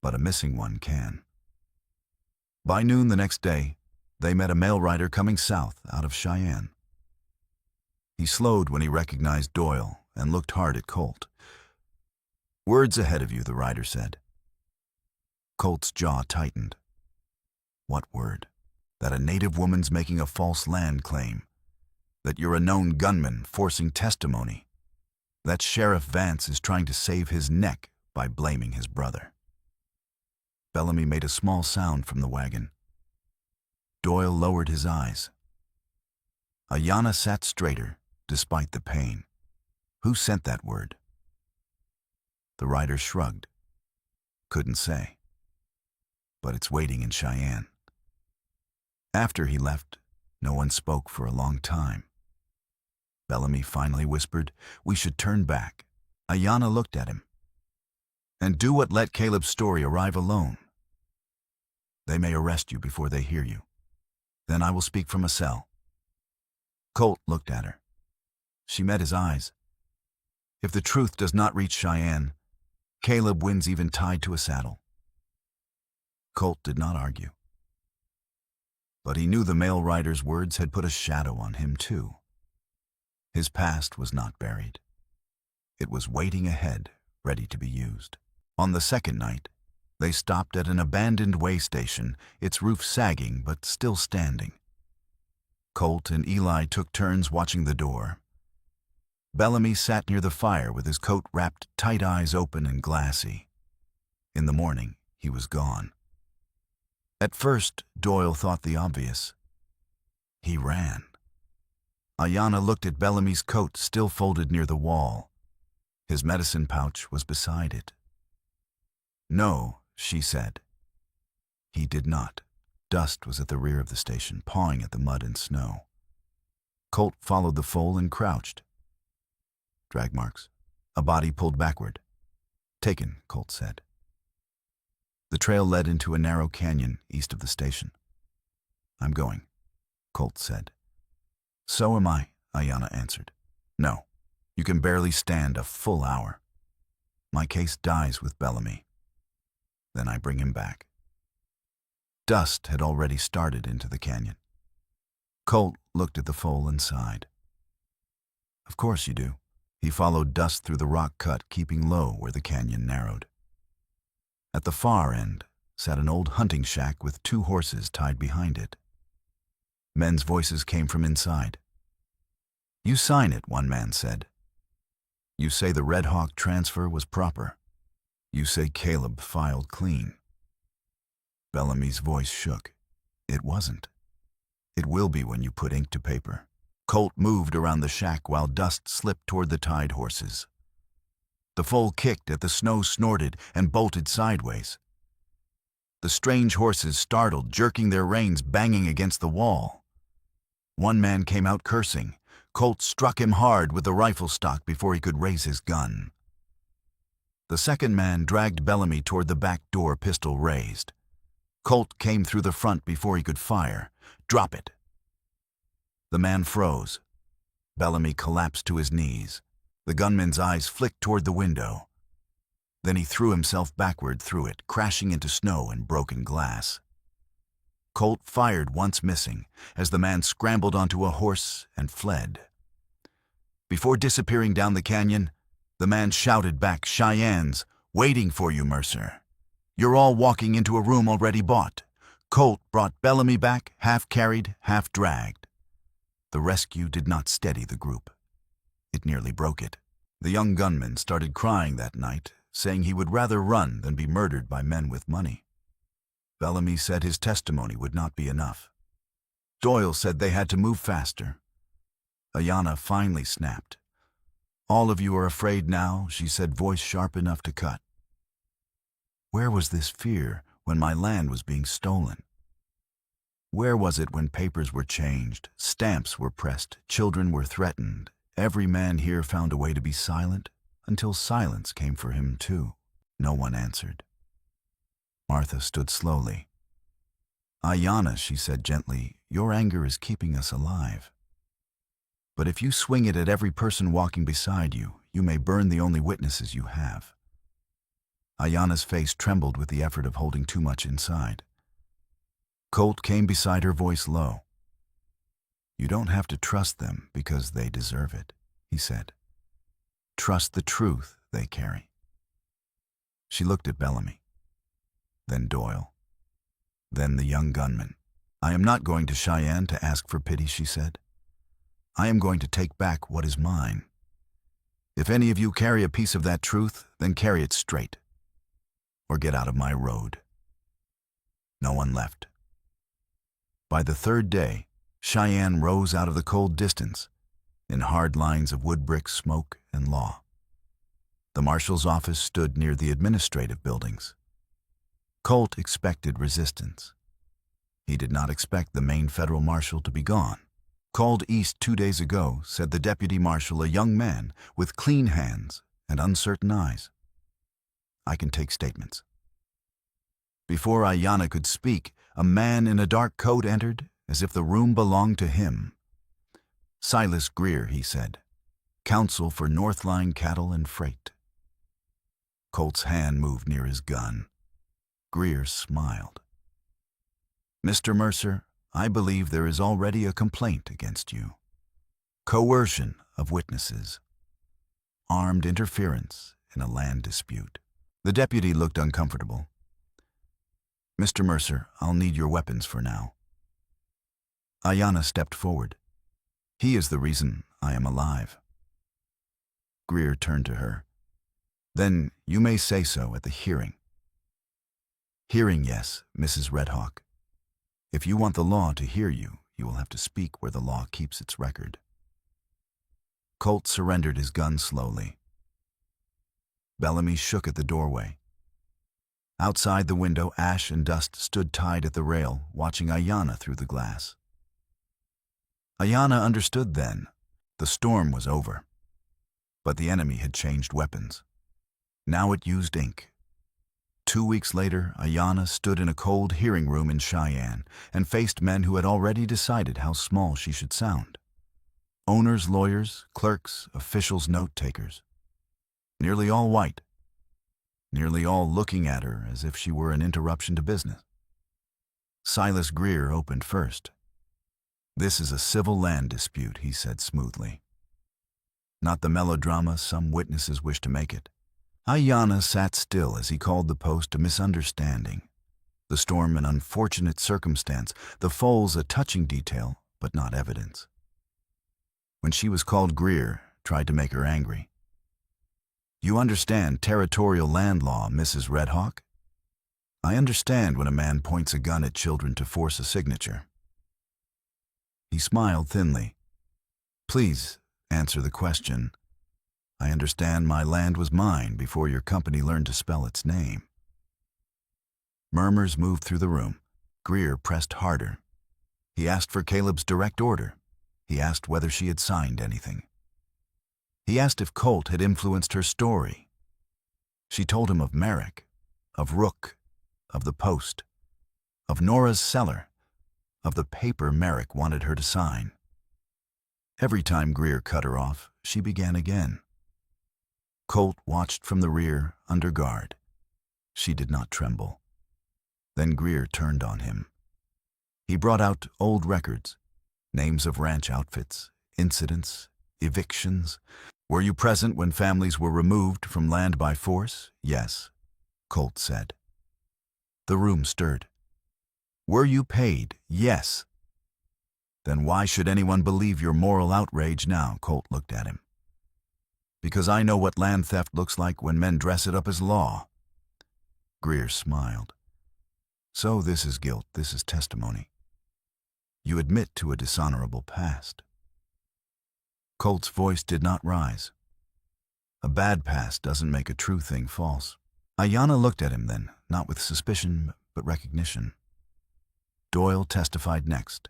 but a missing one can." By noon the next day, they met a mail rider coming south out of Cheyenne. He slowed when he recognized Doyle and looked hard at Colt. "Word's ahead of you," the rider said. Colt's jaw tightened. What word? That a native woman's making a false land claim. That you're a known gunman forcing testimony. That Sheriff Vance is trying to save his neck by blaming his brother. Bellamy made a small sound from the wagon. Doyle lowered his eyes. Ayanna sat straighter, despite the pain. "Who sent that word?" The rider shrugged. "Couldn't say. But it's waiting in Cheyenne." After he left, no one spoke for a long time. Bellamy finally whispered, "We should turn back." Ayanna looked at him. "And do what let Caleb's story arrive alone. They may arrest you before they hear you. Then I will speak from a cell." Colt looked at her. She met his eyes. If the truth does not reach Cheyenne, Caleb wins even tied to a saddle. Colt did not argue. But he knew the mail rider's words had put a shadow on him too. His past was not buried. It was waiting ahead, ready to be used. On the second night, they stopped at an abandoned way station, its roof sagging but still standing. Colt and Eli took turns watching the door. Bellamy sat near the fire with his coat wrapped, tight eyes open and glassy. In the morning, he was gone. At first, Doyle thought the obvious. He ran. Ayanna looked at Bellamy's coat still folded near the wall. His medicine pouch was beside it. "No," she said. He did not. Dust was at the rear of the station, pawing at the mud and snow. Colt followed the foal and crouched. Drag marks. A body pulled backward. "Taken," Colt said. The trail led into a narrow canyon east of the station. "I'm going," Colt said. "So am I," Ayanna answered. "No, you can barely stand a full hour. My case dies with Bellamy. Then I bring him back." Dust had already started into the canyon. Colt looked at the foal and sighed. "Of course you do." He followed Dust through the rock cut, keeping low where the canyon narrowed. At the far end sat an old hunting shack with 2 horses tied behind it. Men's voices came from inside. "You sign it," one man said. "You say the Red Hawk transfer was proper. You say Caleb filed clean." Bellamy's voice shook. "It wasn't. It will be when you put ink to paper." Colt moved around the shack while Dust slipped toward the tied horses. The foal kicked at the snow, snorted, and bolted sideways. The strange horses startled, jerking their reins, banging against the wall. One man came out cursing. Colt struck him hard with the rifle stock before he could raise his gun. The second man dragged Bellamy toward the back door, pistol raised. Colt came through the front before he could fire. "Drop it." The man froze. Bellamy collapsed to his knees. The gunman's eyes flicked toward the window. Then he threw himself backward through it, crashing into snow and broken glass. Colt fired once missing, as the man scrambled onto a horse and fled. Before disappearing down the canyon, the man shouted back, "Cheyenne's waiting for you, Mercer. You're all walking into a room already bought." Colt brought Bellamy back, half carried, half dragged. The rescue did not steady the group. It nearly broke it. The young gunman started crying that night, saying he would rather run than be murdered by men with money. Bellamy said his testimony would not be enough. Doyle said they had to move faster. Ayanna finally snapped. "All of you are afraid now," she said, voice sharp enough to cut. Where was this fear when my land was being stolen? Where was it when papers were changed, stamps were pressed, children were threatened? Every man here found a way to be silent, until silence came for him too. No one answered. Martha stood slowly. "Ayanna," she said gently, "your anger is keeping us alive. But if you swing it at every person walking beside you, you may burn the only witnesses you have." Ayanna's face trembled with the effort of holding too much inside. Colt came beside her, voice low. "You don't have to trust them because they deserve it," he said. "Trust the truth they carry." She looked at Bellamy, then Doyle, then the young gunman. "I am not going to Cheyenne to ask for pity," she said. "I am going to take back what is mine. If any of you carry a piece of that truth, then carry it straight, or get out of my road." No one left. By the third day, Cheyenne rose out of the cold distance, in hard lines of wood brick, smoke, and law. The marshal's office stood near the administrative buildings. Colt expected resistance. He did not expect the main federal marshal to be gone. Called east 2 days ago, said the deputy marshal, a young man with clean hands and uncertain eyes. "I can take statements." Before Ayanna could speak, a man in a dark coat entered, as if the room belonged to him. "Silas Greer," he said, "counsel for Northline Cattle and Freight." Colt's hand moved near his gun. Greer smiled. "Mr. Mercer, I believe there is already a complaint against you. Coercion of witnesses. Armed interference in a land dispute." The deputy looked uncomfortable. "Mr. Mercer, I'll need your weapons for now." Ayanna stepped forward. "He is the reason I am alive." Greer turned to her. "Then you may say so at the hearing." "Hearing, yes, Mrs. Red Hawk. If you want the law to hear you, you will have to speak where the law keeps its record." Colt surrendered his gun slowly. Bellamy shook at the doorway. Outside the window, ash and dust stood tied at the rail, watching Ayanna through the glass. Ayanna understood then. The storm was over. But the enemy had changed weapons. Now it used ink. 2 weeks later, Ayanna stood in a cold hearing room in Cheyenne and faced men who had already decided how small she should sound. Owners, lawyers, clerks, officials, note-takers. Nearly all white. Nearly all looking at her as if she were an interruption to business. Silas Greer opened first. "This is a civil land dispute," he said smoothly. "Not the melodrama some witnesses wish to make it." Ayanna sat still as he called the post a misunderstanding. The storm an unfortunate circumstance, the Foals a touching detail, but not evidence. When she was called, Greer tried to make her angry. "You understand territorial land law, Mrs. Red Hawk? I understand when a man points a gun at children to force a signature." He smiled thinly. "Please answer the question. I understand my land was mine before your company learned to spell its name." Murmurs moved through the room. Greer pressed harder. He asked for Caleb's direct order. He asked whether she had signed anything. He asked if Colt had influenced her story. She told him of Merrick, of Rook, of the Post. of Nora's cellar, of the paper Merrick wanted her to sign. Every time Greer cut her off, she began again. Colt watched from the rear, under guard. She did not tremble. Then Greer turned on him. He brought out old records, names of ranch outfits, incidents, evictions. Were you present when families were removed from land by force? Yes, Colt said. The room stirred. Were you paid? Yes. Then why should anyone believe your moral outrage now? Colt looked at him. Because I know what land theft looks like when men dress it up as law. Greer smiled. So this is guilt, this is testimony. You admit to a dishonorable past. Colt's voice did not rise. A bad past doesn't make a true thing false. Ayanna looked at him then, not with suspicion, but recognition. Doyle testified next.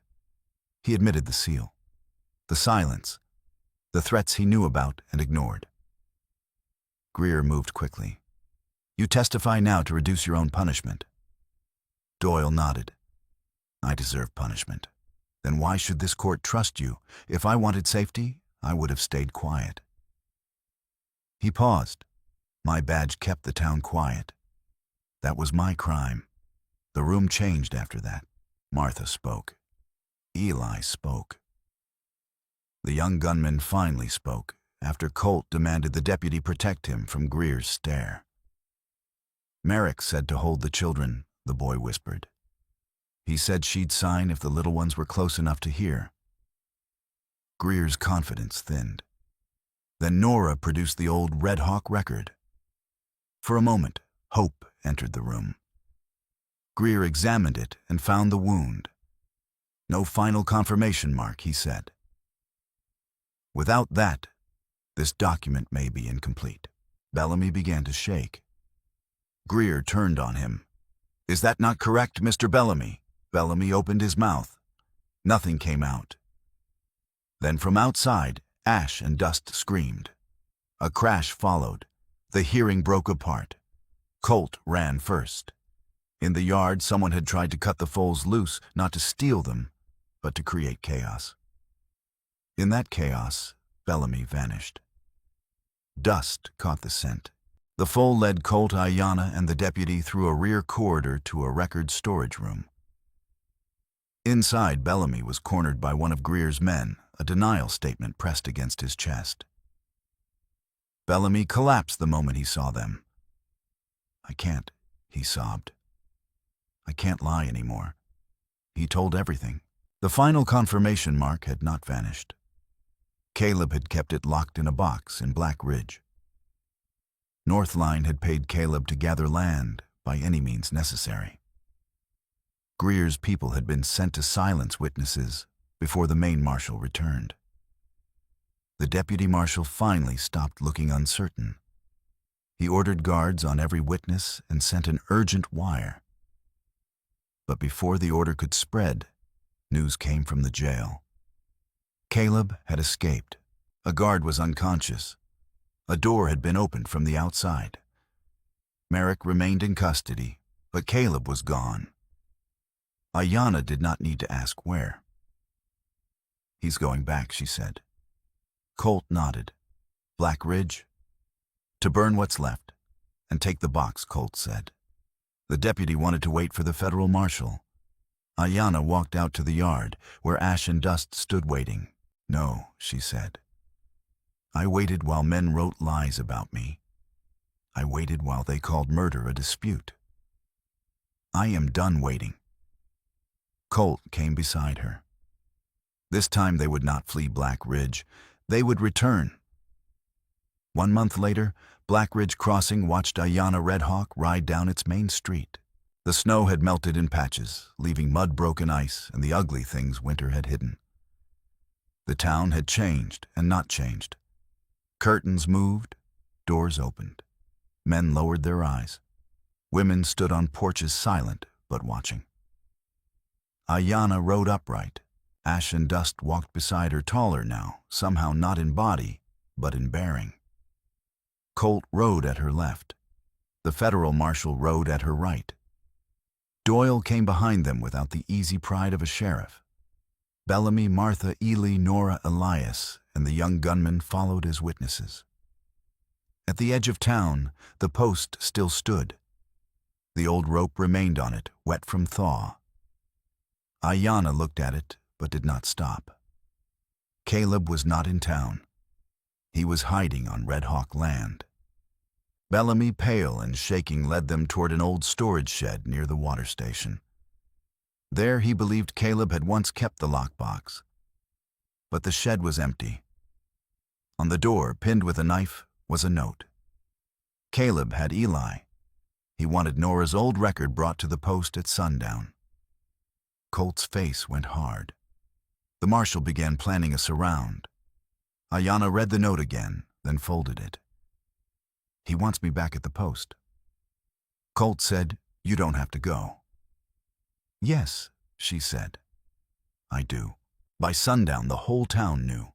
He admitted the seal, the silence, the threats he knew about and ignored. Greer moved quickly. You testify now to reduce your own punishment. Doyle nodded. I deserve punishment. Then why should this court trust you? If I wanted safety, I would have stayed quiet. He paused. My badge kept the town quiet. That was my crime. The room changed after that. Martha spoke. Eli spoke. The young gunman finally spoke, after Colt demanded the deputy protect him from Greer's stare. Merrick said to hold the children, the boy whispered. He said she'd sign if the little ones were close enough to hear. Greer's confidence thinned. Then Nora produced the old Red Hawk record. For a moment, hope entered the room. Greer examined it and found the wound. No final confirmation mark, he said. Without that, this document may be incomplete. Bellamy began to shake. Greer turned on him. Is that not correct, Mr. Bellamy? Bellamy opened his mouth. Nothing came out. Then from outside, ash and dust screamed. A crash followed. The hearing broke apart. Colt ran first. In the yard, someone had tried to cut the foals loose, not to steal them, but to create chaos. In that chaos, Bellamy vanished. Dust caught the scent. The foal led Colt, Ayanna, and the deputy through a rear corridor to a record storage room. Inside, Bellamy was cornered by one of Greer's men, a denial statement pressed against his chest. Bellamy collapsed the moment he saw them. I can't, he sobbed. I can't lie anymore. He told everything. The final confirmation mark had not vanished. Caleb had kept it locked in a box in Black Ridge. Northline had paid Caleb to gather land by any means necessary. Greer's people had been sent to silence witnesses before the main marshal returned. The deputy marshal finally stopped looking uncertain. He ordered guards on every witness and sent an urgent wire. But before the order could spread, news came from the jail. Caleb had escaped. A guard was unconscious. A door had been opened from the outside. Merrick remained in custody, but Caleb was gone. Ayanna did not need to ask where. He's going back, she said. Colt nodded. Black Ridge? To burn what's left, and take the box, Colt said. The deputy wanted to wait for the federal marshal. Ayanna walked out to the yard, where ash and dust stood waiting. No, she said. I waited while men wrote lies about me. I waited while they called murder a dispute. I am done waiting. Colt came beside her. This time they would not flee Black Ridge. They would return. 1 month later, Black Ridge Crossing watched Ayanna Red Hawk ride down its main street. The snow had melted in patches, leaving mud-broken ice and the ugly things winter had hidden. The town had changed and not changed. Curtains moved, doors opened. Men lowered their eyes. Women stood on porches silent but watching. Ayanna rode upright. Ash and dust walked beside her, taller now, somehow not in body, but in bearing. Colt rode at her left. The federal marshal rode at her right. Doyle came behind them without the easy pride of a sheriff. Bellamy, Martha, Ely, Nora, Elias, and the young gunman followed as witnesses. At the edge of town, the post still stood. The old rope remained on it, wet from thaw. Ayanna looked at it, but did not stop. Caleb was not in town. He was hiding on Red Hawk land. Bellamy, pale and shaking, led them toward an old storage shed near the water station. There he believed Caleb had once kept the lockbox. But the shed was empty. On the door, pinned with a knife, was a note. Caleb had Eli. He wanted Nora's old record brought to the post at sundown. Colt's face went hard. The marshal began planning a surround. Ayanna read the note again, then folded it. "He wants me back at the post." Colt said, "You don't have to go." "Yes," she said. "I do." By sundown, the whole town knew.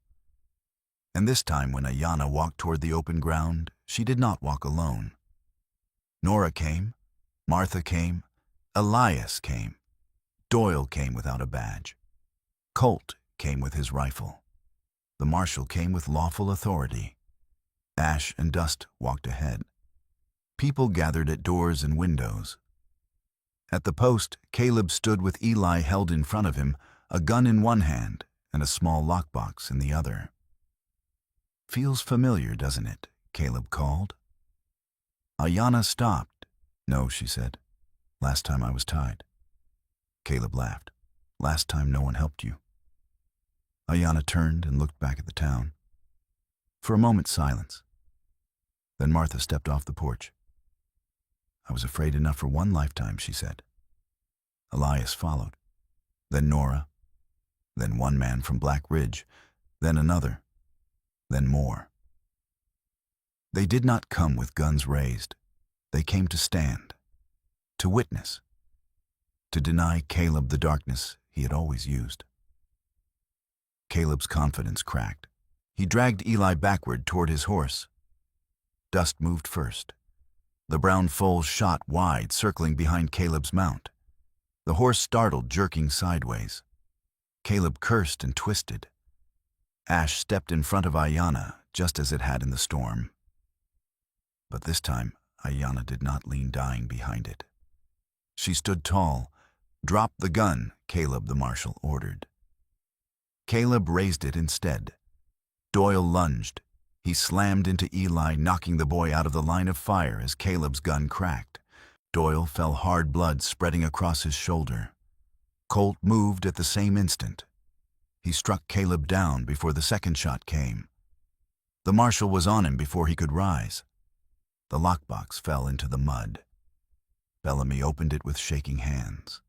And this time, when Ayanna walked toward the open ground, she did not walk alone. Nora came, Martha came, Elias came, Doyle came without a badge. Colt came with his rifle. The marshal came with lawful authority. Ash and Dust walked ahead. People gathered at doors and windows. At the post, Caleb stood with Eli held in front of him, a gun in one hand and a small lockbox in the other. "Feels familiar, doesn't it?" Caleb called. Ayanna stopped. "No," she said. "Last time I was tied." Caleb laughed. "Last time no one helped you." Ayanna turned and looked back at the town. For a moment, silence. Then Martha stepped off the porch. "I was afraid enough for one lifetime," she said. Elias followed. Then Nora. Then one man from Black Ridge. Then another. Then more. They did not come with guns raised. They came to stand. To witness. To deny Caleb the darkness he had always used. Caleb's confidence cracked. He dragged Eli backward toward his horse. Dust moved first. The brown foals shot wide, circling behind Caleb's mount. The horse startled, jerking sideways. Caleb cursed and twisted. Ash stepped in front of Ayanna, just as it had in the storm. But this time, Ayanna did not lean dying behind it. She stood tall. "Drop the gun," Caleb the marshal ordered. Caleb raised it instead. Doyle lunged. He slammed into Eli, knocking the boy out of the line of fire as Caleb's gun cracked. Doyle fell, hard blood spreading across his shoulder. Colt moved at the same instant. He struck Caleb down before the second shot came. The marshal was on him before he could rise. The lockbox fell into the mud. Bellamy opened it with shaking hands.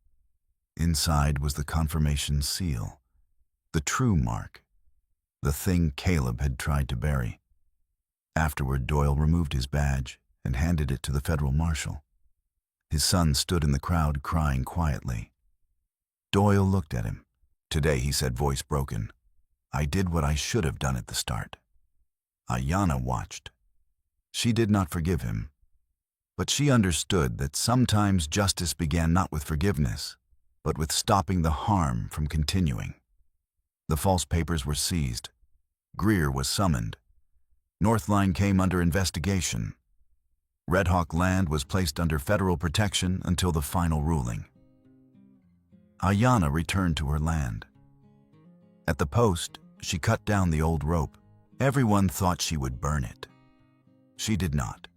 Inside was the confirmation seal. The true mark. The thing Caleb had tried to bury. Afterward, Doyle removed his badge and handed it to the federal marshal. His son stood in the crowd crying quietly. Doyle looked at him. "Today," he said, voice broken, "I did what I should have done at the start." Ayanna watched. She did not forgive him, but she understood that sometimes justice began not with forgiveness, but with stopping the harm from continuing. The false papers were seized. Greer was summoned. Northline came under investigation. Red Hawk land was placed under federal protection until the final ruling. Ayanna returned to her land. At the post, she cut down the old rope. Everyone thought she would burn it. She did not.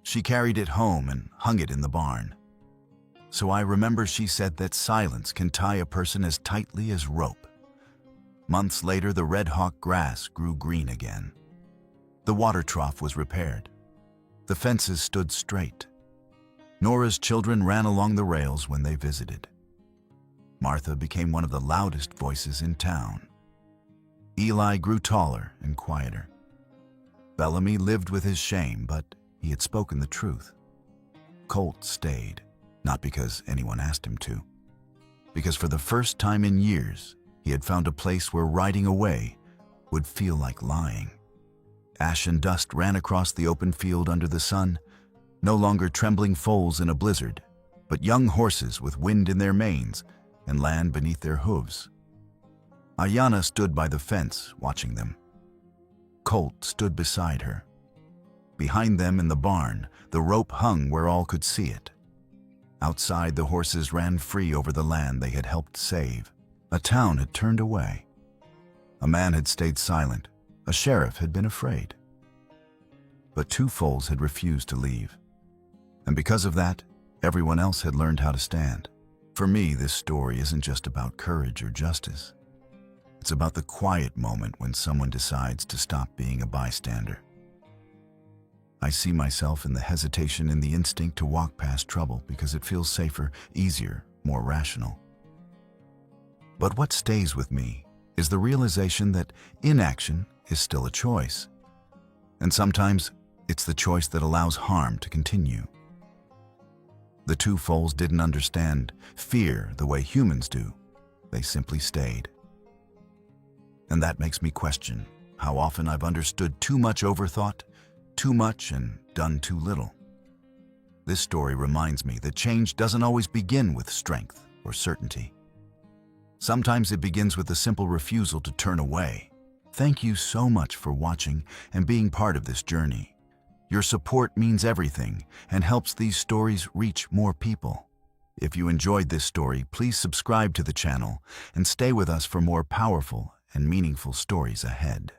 She carried it home and hung it in the barn. So I remember she said that silence can tie a person as tightly as rope. Months later, the Red Hawk grass grew green again. The water trough was repaired. The fences stood straight. Nora's children ran along the rails when they visited. Martha became one of the loudest voices in town. Eli grew taller and quieter. Bellamy lived with his shame, but he had spoken the truth. Colt stayed, not because anyone asked him to, because for the first time in years, he had found a place where riding away would feel like lying. Ash and Dust ran across the open field under the sun, no longer trembling foals in a blizzard, but young horses with wind in their manes and land beneath their hooves. Ayana stood by the fence, watching them. Colt stood beside her. Behind them in the barn, the rope hung where all could see it. Outside, the horses ran free over the land they had helped save. A town had turned away. A man had stayed silent. A sheriff had been afraid. But two foals had refused to leave. And because of that, everyone else had learned how to stand. For me, this story isn't just about courage or justice. It's about the quiet moment when someone decides to stop being a bystander. I see myself in the hesitation and the instinct to walk past trouble because it feels safer, easier, more rational. But what stays with me is the realization that inaction is still a choice. And sometimes it's the choice that allows harm to continue. The two foals didn't understand fear the way humans do. They simply stayed. And that makes me question how often I've understood too much overthought, too much and done too little. This story reminds me that change doesn't always begin with strength or certainty. Sometimes it begins with a simple refusal to turn away. Thank you so much for watching and being part of this journey. Your support means everything and helps these stories reach more people. If you enjoyed this story, please subscribe to the channel and stay with us for more powerful and meaningful stories ahead.